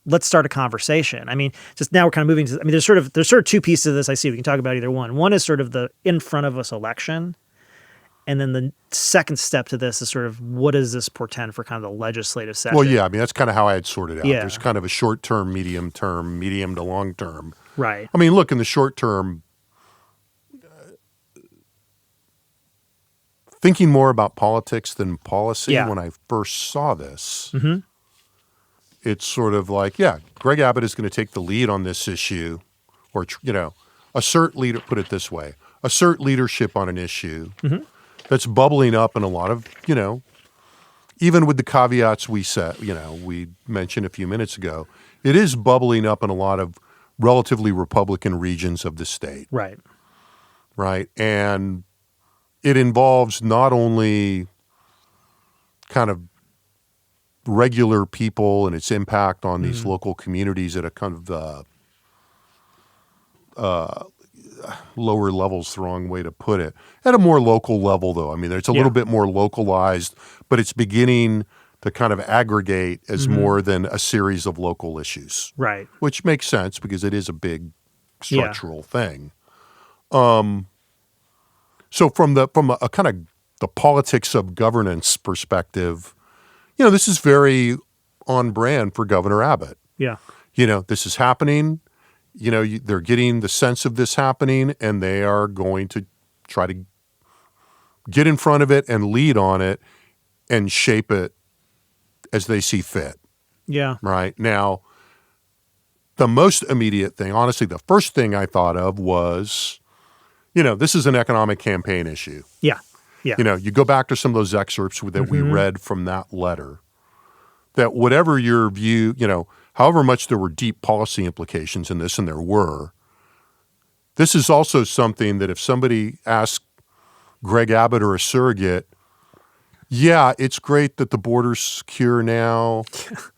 let's start a conversation. Just now we're kind of moving to, there's sort of two pieces of this I see. We can talk about either one. One is sort of the in front of us election. And then the second step to this is sort of what does this portend for kind of the legislative session? Well, yeah, that's kind of how I had sorted out. Yeah. There's kind of a short term, medium to long term. Right. Look, in the short term, thinking more about politics than policy, when I first saw this, it's sort of like, Greg Abbott is going to take the lead on this issue, or, assert leadership on an issue that's bubbling up in a lot of, even with the caveats we mentioned a few minutes ago, it is bubbling up in a lot of relatively Republican regions of the state. Right. Right. And it involves not only kind of regular people and its impact on these local communities at a kind of lower levels, the wrong way to put it. At a more local level, though. It's a little bit more localized, but it's beginning to kind of aggregate as more than a series of local issues. Right. Which makes sense because it is a big structural thing. So from a kind of the politics of governance perspective, this is very on brand for Governor Abbott. Yeah. This is happening. They're getting the sense of this happening, and they are going to try to get in front of it and lead on it and shape it as they see fit. Yeah. Right. Now, the most immediate thing, honestly, the first thing I thought of was, this is an economic campaign issue. Yeah. Yeah. You go back to some of those excerpts that we read from that letter, that whatever your view, however much there were deep policy implications in this, and there were, this is also something that if somebody asked Greg Abbott or a surrogate, it's great that the border's secure now.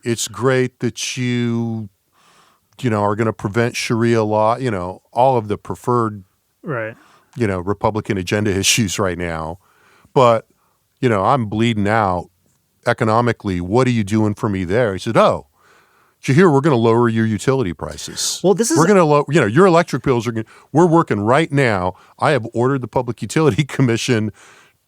It's great that you are going to prevent Sharia law, all of the preferred, Republican agenda issues right now. But, I'm bleeding out economically. What are you doing for me there? He said, did you hear we're going to lower your utility prices? Well, this is... We're going to lower, your electric bills we're working right now. I have ordered the Public Utility Commission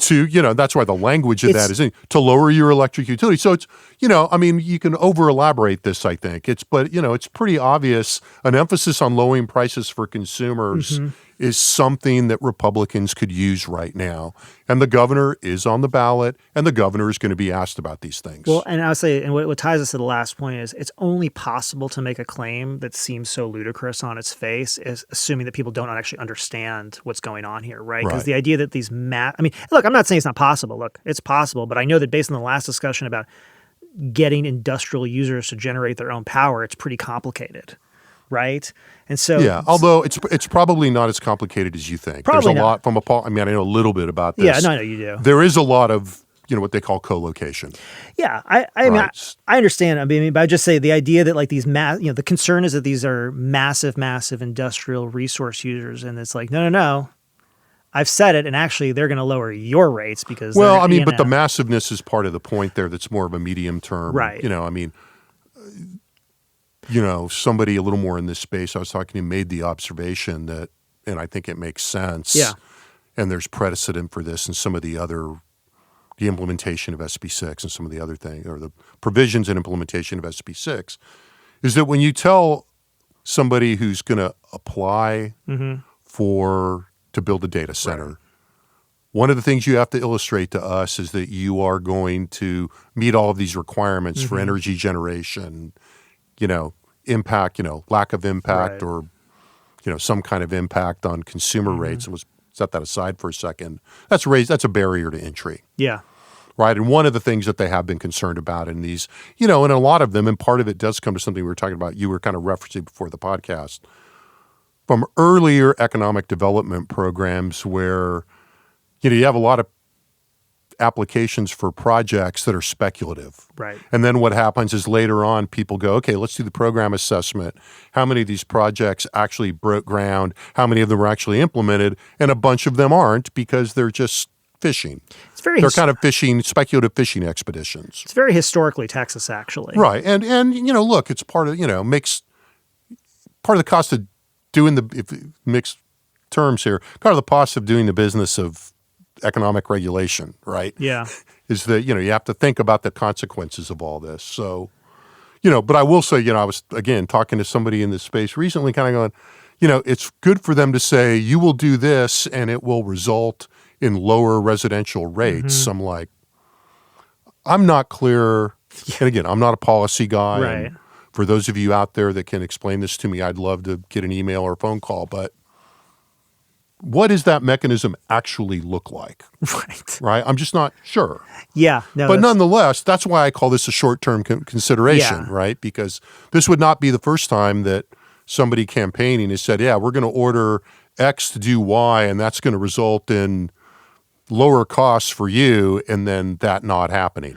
to, that's why the language of that is to lower your electric utility. So it's, you can over elaborate this, I think. It's pretty obvious an emphasis on lowering prices for consumers is something that Republicans could use right now. And the governor is on the ballot, and the governor is going to be asked about these things. Well, and I would say, and what ties us to the last point is it's only possible to make a claim that seems so ludicrous on its face, is assuming that people don't actually understand what's going on here, right? Because the idea that these look, I'm not saying it's not possible. Look, it's possible, but I know that based on the last discussion about getting industrial users to generate their own power, it's pretty complicated. Right. And so, although it's probably not as complicated as you think. There's a lot from I know a little bit about this. Yeah, no, you do. There is a lot of, what they call co-location. Yeah. I understand. But I just say the idea that like these the concern is that these are massive industrial resource users. And it's like, no. I've said it. And actually they're going to lower your rates because. Well, but the massiveness is part of the point there. That's more of a medium term. Right. Somebody a little more in this space I was talking to made the observation that, and I think it makes sense. Yeah. And there's precedent for this in some of the implementation of SB 6 and some of the other things, or the provisions and implementation of SB 6, is that when you tell somebody who's going to apply to build a data center, one of the things you have to illustrate to us is that you are going to meet all of these requirements for energy generation, impact, lack of impact or, some kind of impact on consumer rates. And let's set that aside for a second. That's a barrier to entry. Yeah. Right. And one of the things that they have been concerned about in these, and a lot of them, and part of it does come to something we were talking about, you were kind of referencing before the podcast, from earlier economic development programs where, you have a lot of applications for projects that are speculative. Right. And then what happens is later on people go, okay, let's do the program assessment. How many of these projects actually broke ground? How many of them were actually implemented? And a bunch of them aren't because they're just fishing. They're kind of speculative fishing expeditions. It's very historically Texas, actually. Right. And look, it's part of, makes part of the cost of doing if mixed terms here, part of the cost of doing the business of economic regulation, right? Yeah. Is that, you have to think about the consequences of all this. So, but I will say, I was, again, talking to somebody in this space recently kind of going, it's good for them to say, you will do this and it will result in lower residential rates. I'm like, I'm not clear. And again, I'm not a policy guy. Right. And for those of you out there that can explain this to me, I'd love to get an email or a phone call, but what does that mechanism actually look like? Right. I'm just not sure. Yeah. No, but nonetheless, that's why I call this a short-term consideration, right? Because this would not be the first time that somebody campaigning has said, yeah, we're going to order X to do Y, and that's going to result in lower costs for you, and then that not happening.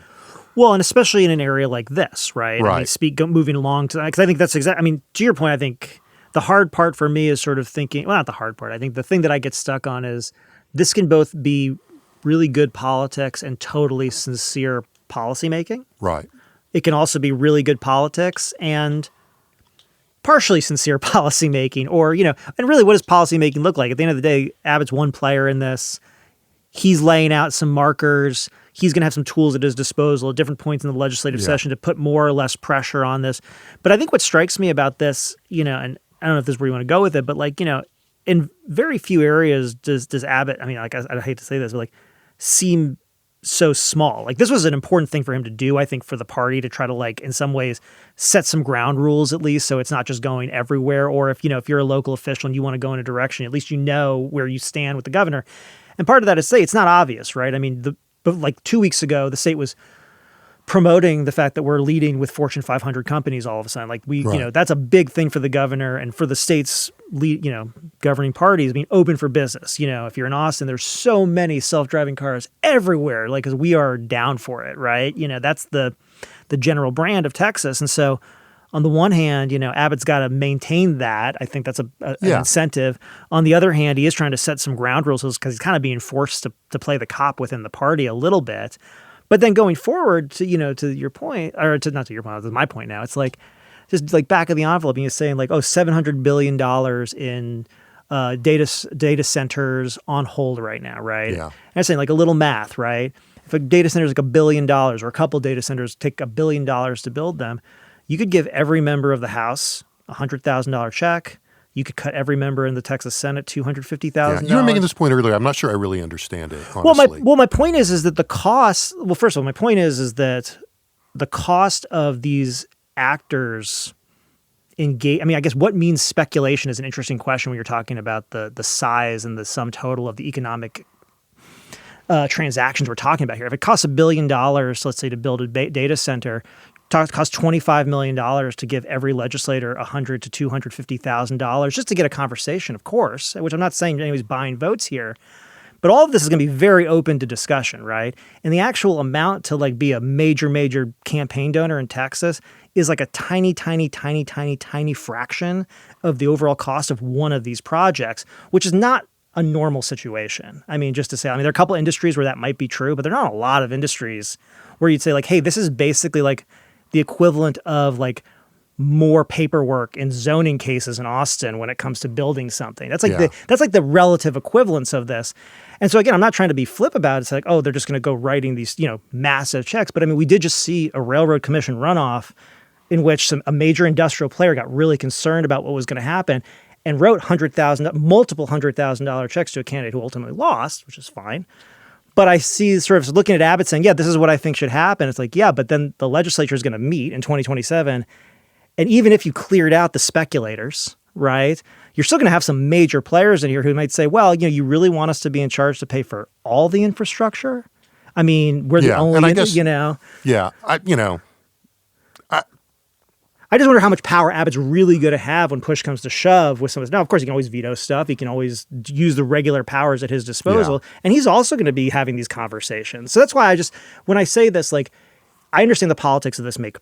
Well, and especially in an area like this, right? Right. Moving along to, because I think that's exactly, to your point, I think the hard part for me is sort of thinking, well, not the hard part. I think the thing that I get stuck on is this can both be really good politics and totally sincere policymaking. Right. It can also be really good politics and partially sincere policymaking, or, and really what does policymaking look like? At the end of the day, Abbott's one player in this. He's laying out some markers. He's going to have some tools at his disposal at different points in the legislative session to put more or less pressure on this. But I think what strikes me about this, and I don't know if this is where you want to go with it, but in very few areas does Abbott, I hate to say this, but seem so small. This was an important thing for him to do, I think, for the party to try to in some ways set some ground rules at least, so it's not just going everywhere. Or if you're a local official and you want to go in a direction, at least you know where you stand with the governor. And part of that is it's not obvious, right? But 2 weeks ago, the state was promoting the fact that we're leading with Fortune 500 companies all of a sudden. That's a big thing for the governor and for the state's governing parties being open for business. If you're in Austin, there's so many self-driving cars everywhere, because we are down for it, right? That's the general brand of Texas. And so on the one hand, Abbott's got to maintain that. I think that's an incentive. On the other hand, he is trying to set some ground rules because he's kind of being forced to play the cop within the party a little bit. But then going forward to, to your point, or to not to your point, it's my point now. It's just back of the envelope, and you're saying $700 billion in data centers on hold right now, right? Yeah. And I'm saying like a little math, right? If a data center is like $1 billion or a couple data centers take $1 billion to build them, you could give every member of the House a $100,000 check. You could cut every member in the Texas Senate $250,000. You were making this point earlier. I'm not sure I really understand it, honestly. Well, my point is that the cost. Well, first of all, my point is that the cost of these actors engage. I mean, I guess what means speculation is an interesting question when you're talking about the size and the sum total of the economic transactions we're talking about here. If it costs $1 billion, let's say, to build a data center, it costs $25 million to give every legislator $100,000 to $250,000 just to get a conversation, of course, which I'm not saying anybody's buying votes here. But all of this is going to be very open to discussion, right? And the actual amount to like be a major campaign donor in Texas is like a tiny fraction of the overall cost of one of these projects, which is not a normal situation. I mean, just to say, there are a couple of industries where that might be true, but there are not a lot of industries where you'd say like, hey, this is basically like the equivalent of like more paperwork in zoning cases in Austin when it comes to building something. That's like that's like the relative equivalence of this. And so again, I'm not trying to be flip about it. It's like, oh, they're just going to go writing these, massive checks. But I mean, we did just see a railroad commission runoff in which a major industrial player got really concerned about what was going to happen and wrote multiple $100,000 checks to a candidate who ultimately lost, which is fine. But I see sort of looking at Abbott saying, yeah, this is what I think should happen. It's like, yeah, but then the legislature is going to meet in 2027. And even if you cleared out the speculators, right, you're still going to have some major players in here who might say, well, you really want us to be in charge to pay for all the infrastructure? I mean, we're the only, and I guess, Yeah, I just wonder how much power Abbott's really going to have when push comes to shove with some of this. Now, of course, he can always veto stuff. He can always use the regular powers at his disposal. Yeah. And he's also going to be having these conversations. So that's why when I say this, like, I understand the politics of this make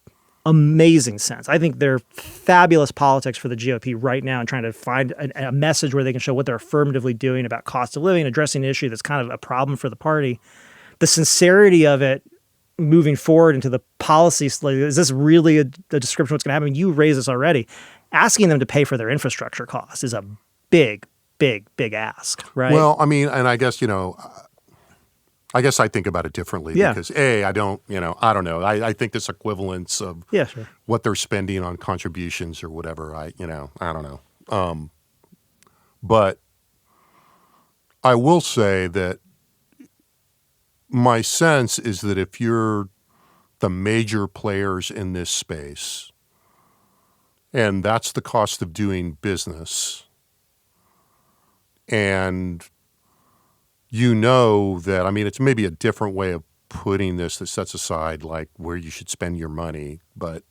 amazing sense. I think they're fabulous politics for the GOP right now and trying to find a message where they can show what they're affirmatively doing about cost of living, addressing an issue that's kind of a problem for the party. The sincerity of it moving forward into the policy, is this really a description of what's going to happen? You raised this already. Asking them to pay for their infrastructure costs is a big ask, right? Well, I mean, and I guess, I guess I think about it differently because I don't know. I think this equivalence of what they're spending on contributions or whatever, I don't know. But I will say that my sense is that if you're the major players in this space, and that's the cost of doing business, and that, it's maybe a different way of putting this that sets aside like where you should spend your money, but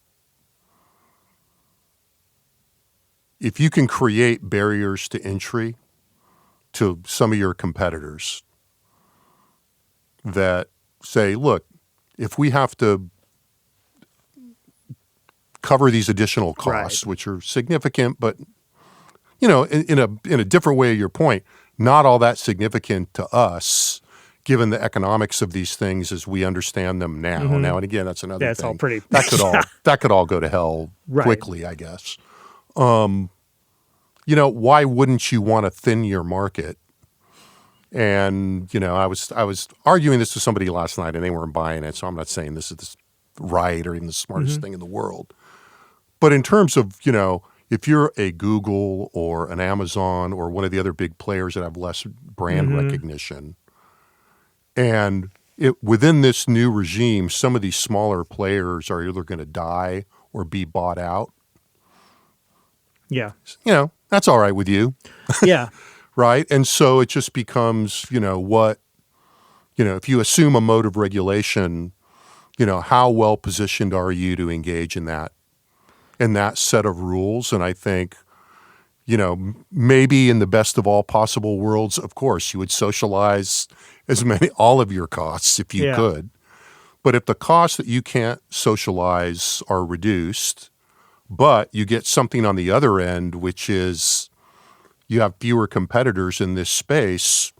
if you can create barriers to entry to some of your competitors that say, look, if we have to cover these additional costs, which are significant, but in a different way, your point, not all that significant to us, given the economics of these things as we understand them now. Mm-hmm. Now and again, that's another thing. It's all pretty. That could all go to hell quickly, I guess. Why wouldn't you want to thin your market? And I was arguing this with somebody last night, and they weren't buying it. So I'm not saying this is right or even the smartest thing in the world. But in terms of if you're a Google or an Amazon or one of the other big players that have less brand recognition, and within this new regime, some of these smaller players are either going to die or be bought out. Yeah. That's all right with you. Yeah. Right? And so it just becomes, if you assume a mode of regulation, how well positioned are you to engage in that set of rules? And I think, maybe in the best of all possible worlds, of course, you would socialize all of your costs if you could. But if the costs that you can't socialize are reduced, but you get something on the other end, which is you have fewer competitors in this space,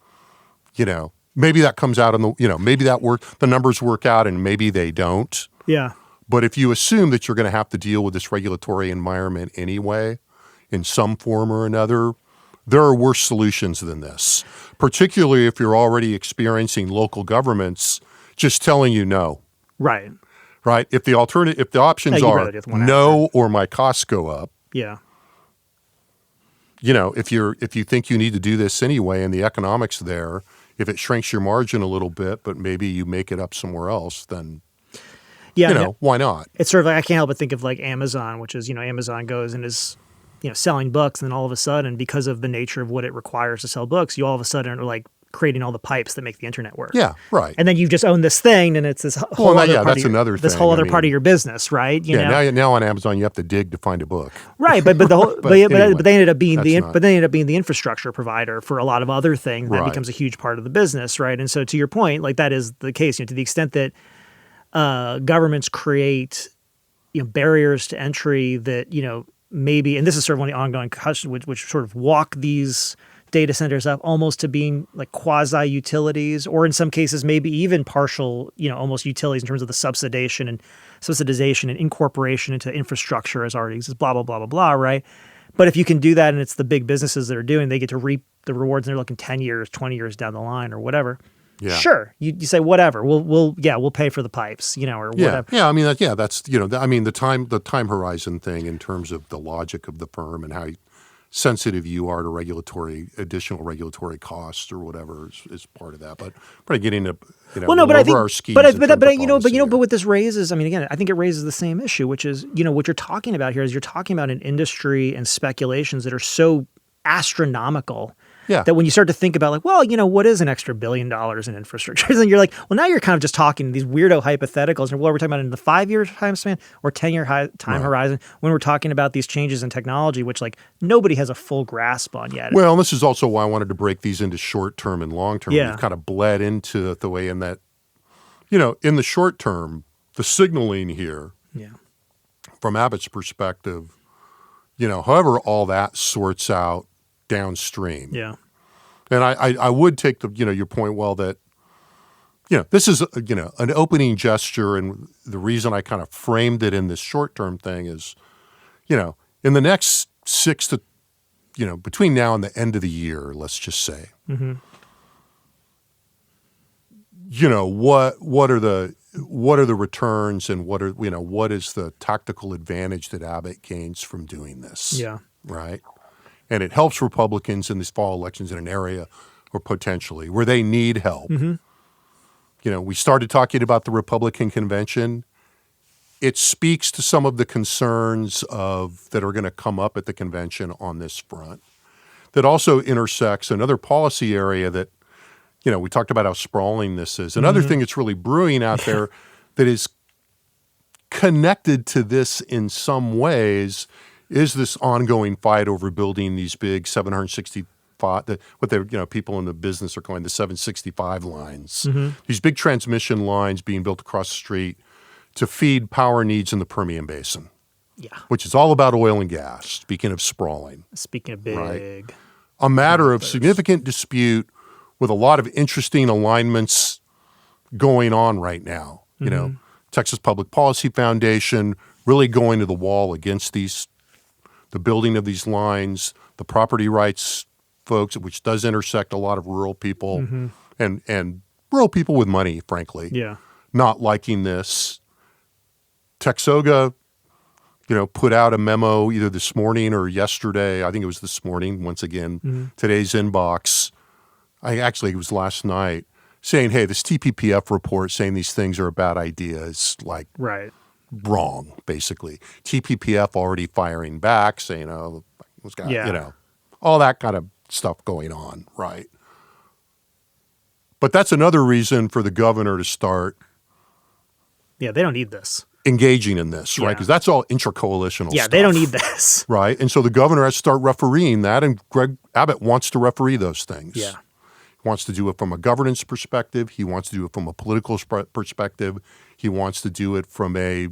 maybe that comes out in the, maybe the numbers work out and maybe they don't. Yeah. But if you assume that you're going to have to deal with this regulatory environment anyway, in some form or another, there are worse solutions than this, particularly if you're already experiencing local governments just telling you no. Right. Right? If the options you'd are rather do the one no or my costs go up, Yeah. you know, if you think you need to do this anyway and the economics there, if it shrinks your margin a little bit, but maybe you make it up somewhere else, then Yeah. you know, why not? It's sort of like, I can't help but think of like Amazon, which is, Amazon goes and is, selling books. And then all of a sudden, because of the nature of what it requires to sell books, you all of a sudden are like creating all the pipes that make the internet work. Yeah, right. And then you just own this thing, and it's this whole other part that's of your, another this thing. whole I other mean, part of your business, right? You know? now on Amazon you have to dig to find a book. Right, but the whole, but anyway, they ended up being that's they ended up being the infrastructure provider for a lot of other things. That Right. becomes a huge part of the business, right? And so, to your point, like that is the case. To the extent that governments create barriers to entry that maybe, and this is sort of one of the ongoing questions, which sort of walk these data centers up almost to being like quasi utilities, or in some cases maybe even partial, almost utilities in terms of the subsidization and incorporation into infrastructure as already exists, blah blah blah blah blah, right? But if you can do that, and it's the big businesses that are doing, they get to reap the rewards, and they're looking 10 years, 20 years down the line, or whatever. Yeah. Sure, you say whatever. We'll pay for the pipes, or whatever. Yeah. I mean, that's the time horizon thing in terms of the logic of the firm and how sensitive you are to additional regulatory costs or whatever is part of that. But probably getting to Well, no, but I think, our skis. but policy what this raises, I mean, again, I think it raises the same issue, which is, what you're talking about here is you're talking about an industry and speculations that are so astronomical. Yeah. That when you start to think about like, well, what is an extra $1 billion in infrastructure? And you're like, well, now you're kind of just talking these weirdo hypotheticals. And what we're talking about in the 5-year time span or 10-year time horizon when we're talking about these changes in technology, which like nobody has a full grasp on yet. Well, and this is also why I wanted to break these into short term and long term. Yeah. We've kind of bled into the way in that, in the short term, the signaling here, from Abbott's perspective, however all that sorts out downstream. Yeah. And I would take your point well that, this is, an opening gesture. And the reason I kind of framed it in this short-term thing is, in the next 6 to, between now and the end of the year, let's just say, what are the returns and what is the tactical advantage that Abbott gains from doing this? Yeah. Right. And it helps Republicans in these fall elections in an area where they need help. We started talking about the Republican convention. It speaks to some of the concerns that are going to come up at the convention on this front. That also intersects another policy area that, we talked about how sprawling this is. Another thing that's really brewing out there that is connected to this in some ways is this ongoing fight over building these big 765, people in the business are calling the 765 lines. These big transmission lines being built across the street to feed power needs in the Permian Basin. Yeah. Which is all about oil and gas, speaking of sprawling. Speaking of big. Right. A matter of significant dispute with a lot of interesting alignments going on right now. Texas Public Policy Foundation really going to the wall against the building of these lines, the property rights folks, which does intersect a lot of rural people and rural people with money, frankly, not liking this. Texoga, put out a memo either this morning or yesterday. I think it was this morning, once again, today's inbox. It was last night, saying, hey, this TPPF report saying these things are a bad idea is like wrong, basically. TPPF already firing back, saying, oh, this guy, all that kind of stuff going on, right? But that's another reason for the governor to start. Yeah, they don't need this. Engaging in this, right? Because that's all intra-coalitional stuff. They don't need this. Right? And so the governor has to start refereeing that, and Greg Abbott wants to referee those things. Yeah. He wants to do it from a governance perspective. He wants to do it from a political perspective. He wants to do it from a,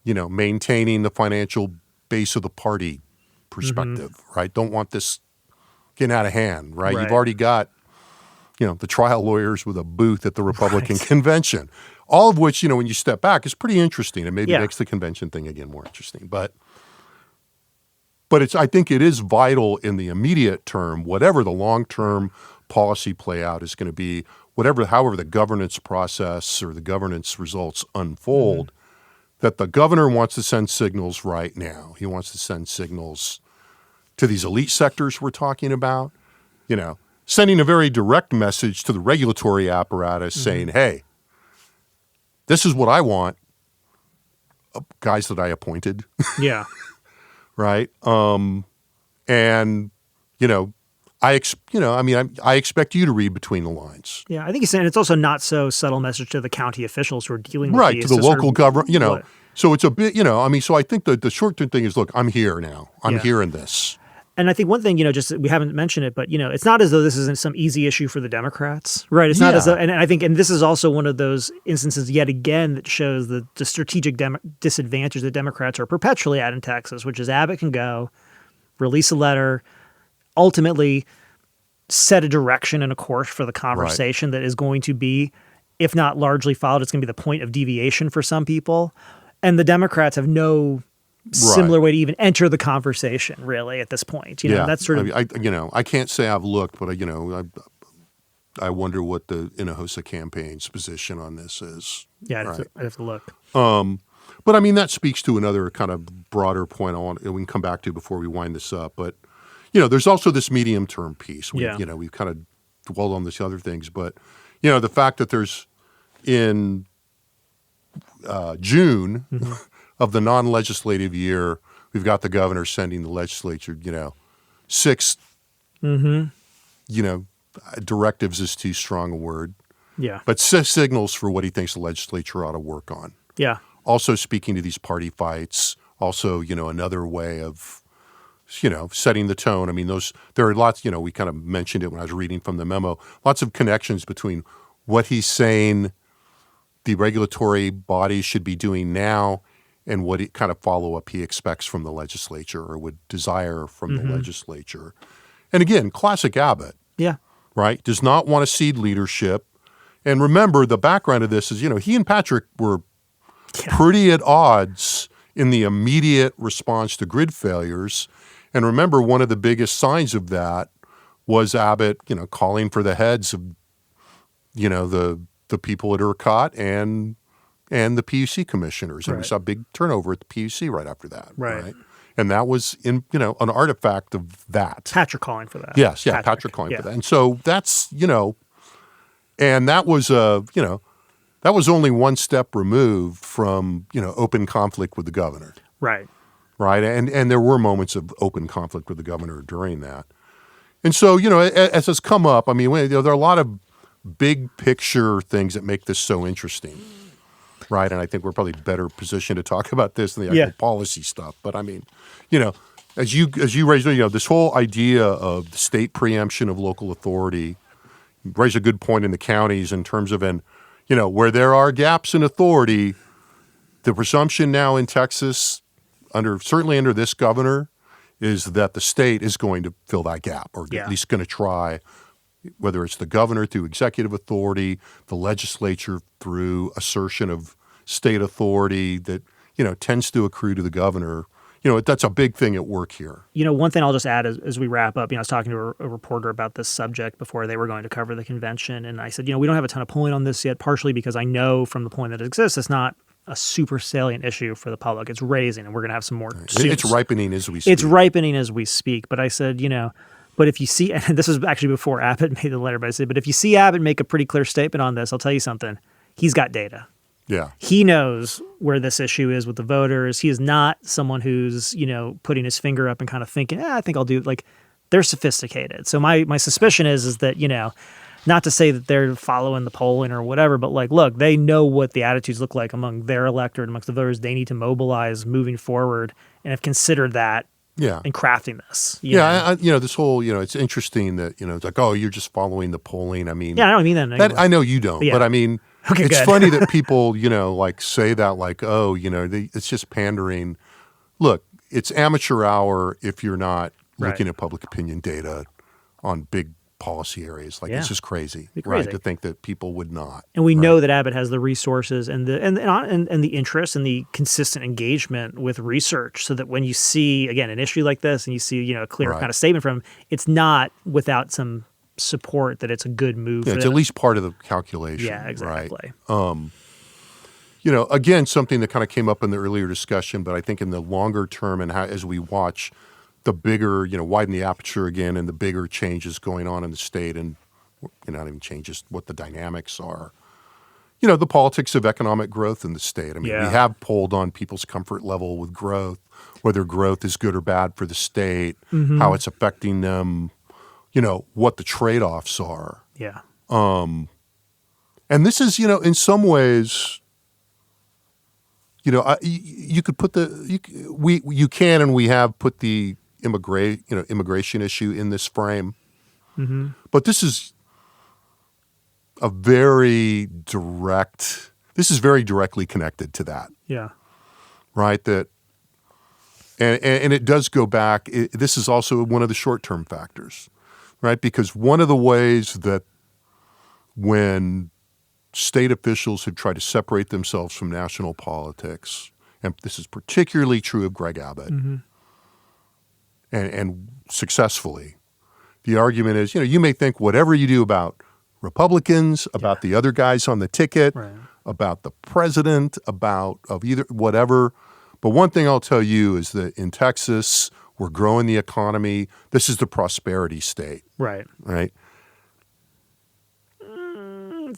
maintaining the financial base of the party perspective, right? Don't want this getting out of hand, right? You've already got, the trial lawyers with a booth at the Republican convention, all of which, when you step back, is pretty interesting and maybe makes the convention thing again more interesting. But But I think it is vital in the immediate term, whatever the long-term policy play out is going to be, however the governance process or the governance results unfold, that the governor wants to send signals right now. He wants to send signals to these elite sectors we're talking about, sending a very direct message to the regulatory apparatus saying, hey, this is what I want, guys that I appointed. Yeah. Right. And, I expect you to read between the lines. Yeah, I think he's saying it's also not so subtle message to the county officials who are dealing with Right, these. to the local government, what- So it's a bit, so I think the short-term thing is, look, I'm here now. I'm Yeah. here in this. And I think one thing, just we haven't mentioned it, but it's not as though this isn't some easy issue for the Democrats, right? It's not as though, and I think, and this is also one of those instances yet again that shows the strategic disadvantage that Democrats are perpetually at in Texas, which is Abbott can go, release a letter, ultimately set a direction and a course for the conversation that is going to be, if not largely followed, it's going to be the point of deviation for some people. And the Democrats have no similar way to even enter the conversation, really, at this point. That's sort of. I can't say I've looked, but I wonder what the Hinojosa campaign's position on this is. Yeah, I'd have to look. But that speaks to another kind of broader point we can come back to before we wind this up. But there's also this medium-term piece. We've kind of dwelled on these other things, but the fact that there's in June. Of the non-legislative year, we've got the governor sending the legislature, 6, directives is too strong a word. Yeah. But 6 signals for what he thinks the legislature ought to work on. Yeah. Also speaking to these party fights, also, another way of, setting the tone. There are lots, we kind of mentioned it when I was reading from the memo, lots of connections between what he's saying the regulatory bodies should be doing now and what kind of follow-up he expects from the legislature or would desire from the legislature. And again, classic Abbott. Yeah. Right? Does not want to cede leadership. And remember, the background of this is, he and Patrick were pretty at odds in the immediate response to grid failures. And remember, one of the biggest signs of that was Abbott, calling for the heads of, the people at ERCOT and the PUC commissioners. And we saw a big turnover at the PUC right after that. Right. And that was an artifact of that. Patrick calling for that. Yes, Patrick calling for that. And so that's, and that was that was only one step removed from, open conflict with the governor. Right. Right. And there were moments of open conflict with the governor during that. And so, as has come up, there are a lot of big picture things that make this so interesting. Right. And I think we're probably better positioned to talk about this than the actual policy stuff. But as you raised, this whole idea of the state preemption of local authority, you raise a good point in the counties in terms of where there are gaps in authority, the presumption now in Texas, certainly under this governor, is that the state is going to fill that gap or at least going to try, whether it's the governor through executive authority, the legislature through assertion of state authority that, tends to accrue to the governor. That's a big thing at work here. One thing I'll just add as we wrap up, I was talking to a reporter about this subject before they were going to cover the convention. And I said, we don't have a ton of polling on this yet, partially because I know from the polling that it exists, it's not a super salient issue for the public. It's raising, and we're going to have some more soon. It's ripening as we speak. It's ripening as we speak. But I said, but if you see, and this was actually before Abbott made the letter, but I said, but if you see Abbott make a pretty clear statement on this, I'll tell you something. He's got data. Yeah. He knows where this issue is with the voters. He is not someone who's, putting his finger up and kind of thinking, I think I'll do it. They're sophisticated. So my suspicion is that, not to say that they're following the polling or whatever, but look, they know what the attitudes look like among their electorate, amongst the voters they need to mobilize moving forward, and have considered that in crafting this. This whole, it's interesting that, it's like, oh, you're just following the polling. I don't mean that. I know you don't, but Okay, it's good. funny that people, say that it's just pandering. Look, it's amateur hour if you're not looking at public opinion data on big policy areas. Like, Yeah. it's just crazy, Be right? crazy. To think that people would not. And we right? know that Abbott has the resources and the interest and the consistent engagement with research, so that when you see, again, an issue like this and you see, a clear Right. kind of statement from him, it's not without some support that it's a good move. Yeah, for it's them. at least part of the calculation. Yeah, exactly. Right? Again, something that kind of came up in the earlier discussion, but I think in the longer term and as we watch the bigger, widen the aperture again and the bigger changes going on in the state and, not even changes, what the dynamics are. The politics of economic growth in the state. I mean, Yeah. we have polled on people's comfort level with growth, whether growth is good or bad for the state, how it's affecting them, what the trade-offs are. Yeah. And this is, in some ways, you could put you can and we have put the immigration issue in this frame, but this is very directly connected to that, Yeah. right? That, and it does go back. This is also one of the short-term factors, right? Because one of the ways that when state officials have tried to separate themselves from national politics, and this is particularly true of Greg Abbott, and successfully, the argument is, you may think whatever you do about Republicans, about the other guys on the ticket, Right. about the president, of either whatever. But one thing I'll tell you is that in Texas, we're growing the economy. This is the prosperity state, Right. right? It's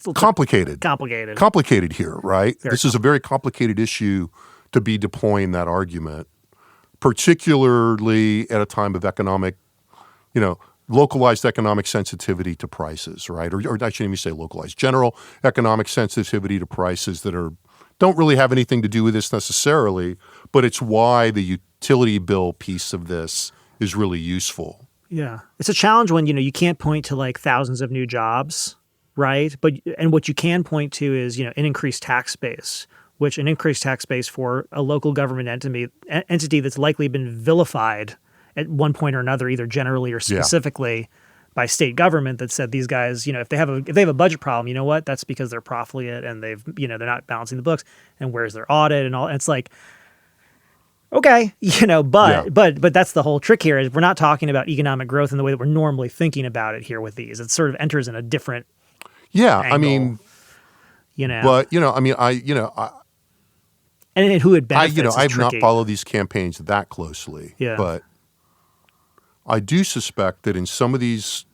a little Complicated. complicated. Here, right? Very This is a very complicated issue to be deploying that argument, particularly at a time of economic, localized economic sensitivity to prices, right? Or I shouldn't even say localized, general economic sensitivity to prices that don't really have anything to do with this necessarily, but it's why the utility bill piece of this is really useful. Yeah. It's a challenge when, you can't point to like thousands of new jobs, right? And what you can point to is, an increased tax base, which an increased tax base for a local government entity that's likely been vilified at one point or another, either generally or specifically by state government, that said these guys, if they have a budget problem, you know what? That's because they're profligate and they're not balancing the books. And where's their audit and all? And it's like, okay, but that's the whole trick here, is we're not talking about economic growth in the way that we're normally thinking about it here with these. It sort of enters in a different angle, But and who it benefits. I've is not tricky. followed these campaigns that closely. Yeah. But I do suspect that in some of these,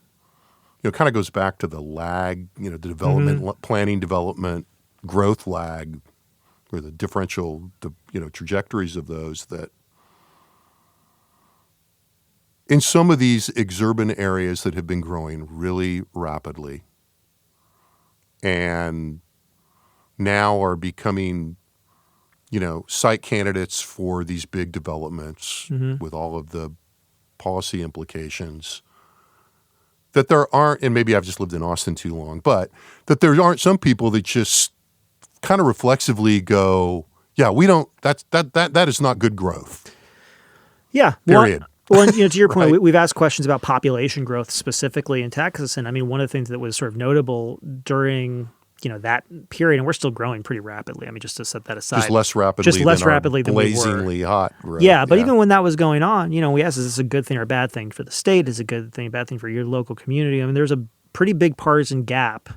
it kind of goes back to the lag, the development, planning, development, growth lag, or the differential, trajectories of those, that in some of these exurban areas that have been growing really rapidly and now are becoming, site candidates for these big developments with all of the policy implications, that there aren't, and maybe I've just lived in Austin too long, but that there aren't some people that just kind of reflexively go, yeah, we don't, that is not good growth. Yeah. Period. Well, and, to your point, Right. we've asked questions about population growth specifically in Texas. And I mean, one of the things that was sort of notable during, that period, and we're still growing pretty rapidly. I mean, just to set that aside. Just less rapidly than we were. Blazingly hot growth. Yeah, but even when that was going on, we asked, is this a good thing or a bad thing for the state? Is it a good thing, bad thing for your local community? I mean, there's a pretty big partisan gap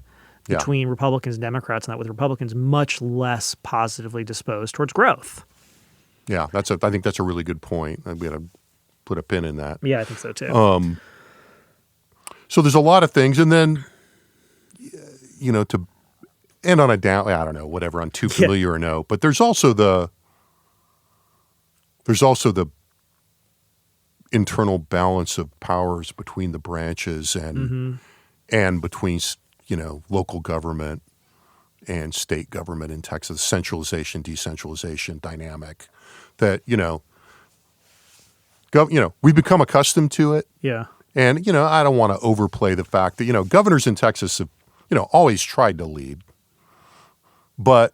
between Republicans and Democrats, and that with Republicans much less positively disposed towards growth. Yeah, I think that's a really good point. We had to put a pin in that. Yeah, I think so too. So there's a lot of things, and then, to end on a down, I don't know, whatever, on too familiar or no, but there's also the internal balance of powers between the branches and between, local government and state government in Texas, centralization, decentralization dynamic that, we've become accustomed to it. Yeah. And, I don't want to overplay the fact that, governors in Texas have, always tried to lead. But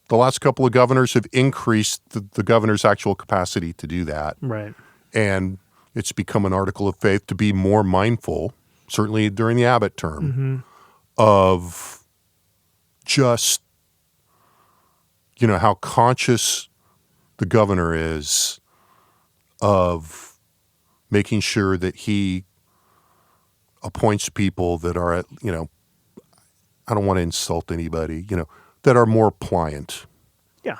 the last couple of governors have increased the governor's actual capacity to do that. Right. And it's become an article of faith to be more mindful, certainly during the Abbott term, of just, how conscious the governor is of making sure that he appoints people that are at, I don't want to insult anybody, that are more pliant. Yeah.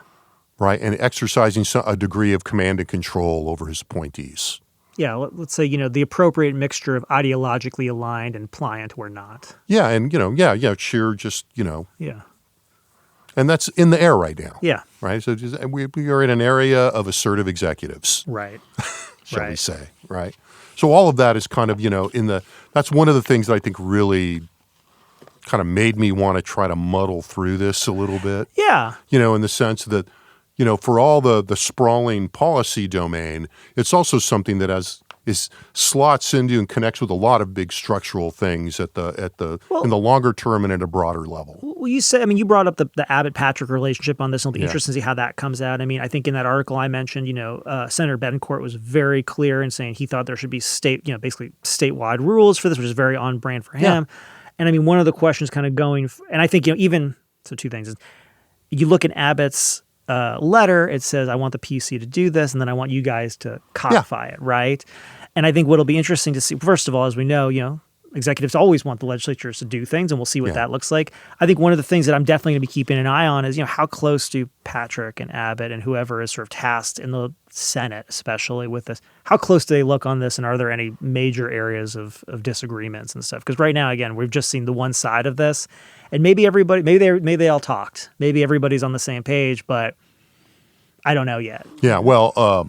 Right? And exercising a degree of command and control over his appointees. Yeah, let's say, the appropriate mixture of ideologically aligned and pliant or not. Yeah, and, sheer just, Yeah. And that's in the air right now. Yeah. Right? So we are in an area of assertive executives. Right. Shall we say, right? So all of that is kind of, that's one of the things that I think really kind of made me want to try to muddle through this a little bit. Yeah. In the sense that, for all the sprawling policy domain, it's also something that is slots into and connects with a lot of big structural things in the longer term and at a broader level. Well, you brought up the Abbott-Patrick relationship on this, and it'll be interesting to see how that comes out. I think in that article I mentioned, Senator Betancourt was very clear in saying he thought there should be basically statewide rules for this, which is very on brand for him. Yeah. And one of the questions kind of going, and I think, two things is, you look at Abbott's letter, it says, I want the PC to do this, and then I want you guys to codify it, right? And I think what'll be interesting to see, first of all, as we know, executives always want the legislatures to do things, and we'll see what that looks like. I think one of the things that I'm definitely going to be keeping an eye on is, how close do Patrick and Abbott and whoever is sort of tasked in the Senate, especially with this, how close do they look on this, and are there any major areas of disagreements and stuff? Because right now, again, we've just seen the one side of this, and maybe they all talked. Maybe everybody's on the same page, but I don't know yet. Yeah, well,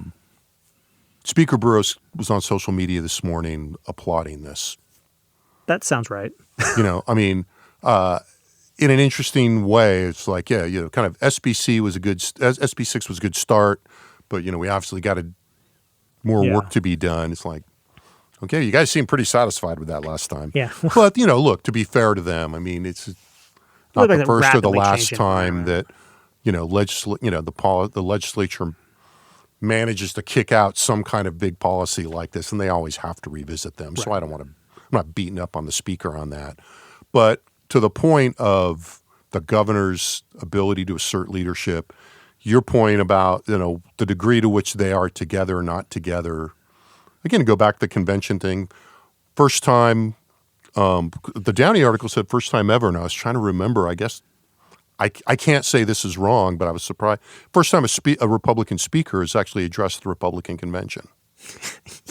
Speaker Burrows was on social media this morning applauding this. That sounds right. In an interesting way, it's like, kind of SB6 was a good start, but, we obviously got more work to be done. It's like, okay, you guys seem pretty satisfied with that last time. Yeah. But, look, to be fair to them, it's not the first or the last time that, the legislature manages to kick out some kind of big policy like this, and they always have to revisit them. Right. So I'm not beating up on the speaker on that. But to the point of the governor's ability to assert leadership, your point about, the degree to which they are together or not together, again, go back to the convention thing. First time, the Downey article said first time ever, and I was trying to remember, I guess, I can't say this is wrong, but I was surprised. First time a Republican speaker has actually addressed the Republican convention.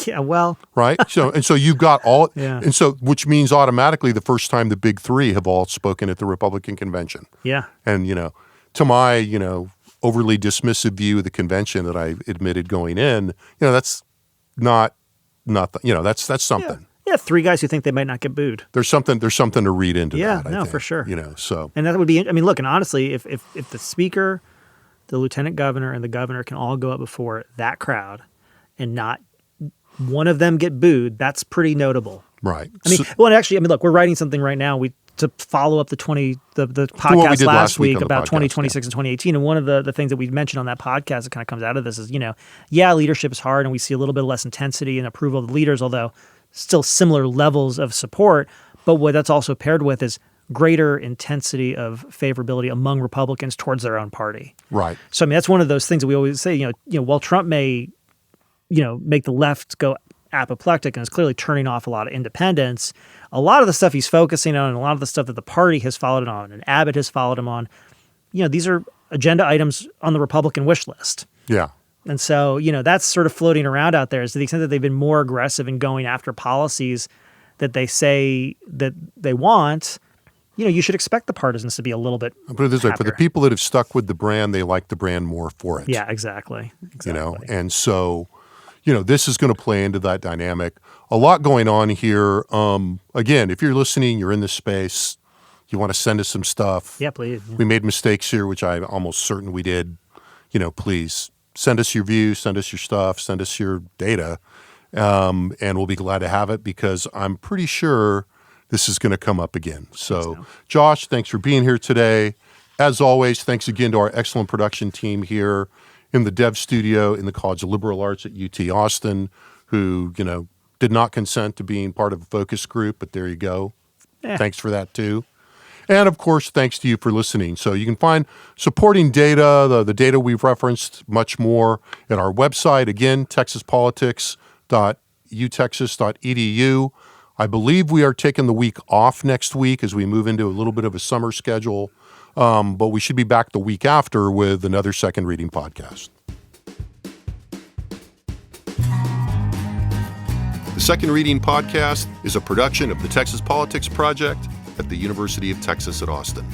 Yeah, well. Right? So you've got all, and so, which means automatically the first time the big three have all spoken at the Republican convention. Yeah. And, to my, overly dismissive view of the convention that I admitted going in, that's not, that's something. Yeah, three guys who think they might not get booed. There's something to read into that. Yeah, no, think, for sure. So. And that would be, look, and honestly, if the speaker, the lieutenant governor, and the governor can all go up before that crowd and not one of them get booed, that's pretty notable. Right. Look, we're writing something right now. To follow up the podcast last week about 2026 and 2018. And one of the things that we mentioned on that podcast that kind of comes out of this is, leadership is hard, and we see a little bit less intensity and approval of the leaders, although still similar levels of support. But what that's also paired with is greater intensity of favorability among Republicans towards their own party. Right. So, that's one of those things that we always say, while Trump may, make the left go apoplectic and is clearly turning off a lot of independents, a lot of the stuff he's focusing on and a lot of the stuff that the party has followed him on and Abbott has followed him on, these are agenda items on the Republican wish list. Yeah. And so, that's sort of floating around out there, is to the extent that they've been more aggressive in going after policies that they say that they want, you should expect the partisans to be a little bit I'll put it this way, for the happier. people that have stuck with the brand, they like the brand more for it. Yeah, exactly. And so, this is going to play into that dynamic. A lot going on here. Again, if you're listening, you're in this space, you want to send us some stuff. Yeah, please. Yeah. We made mistakes here, which I'm almost certain we did. Please send us your views, send us your stuff, send us your data, and we'll be glad to have it, because I'm pretty sure this is going to come up again. So, Josh, thanks for being here today. As always, thanks again to our excellent production team here in the Dev Studio in the College of Liberal Arts at UT Austin, who, did not consent to being part of a focus group, but there you go. Thanks for that too. And of course, thanks to you for listening. So you can find supporting data, the data we've referenced, much more at our website. Again, texaspolitics.utexas.edu. I believe we are taking the week off next week as we move into a little bit of a summer schedule. But we should be back the week after with another Second Reading podcast. The Second Reading podcast is a production of the Texas Politics Project at the University of Texas at Austin.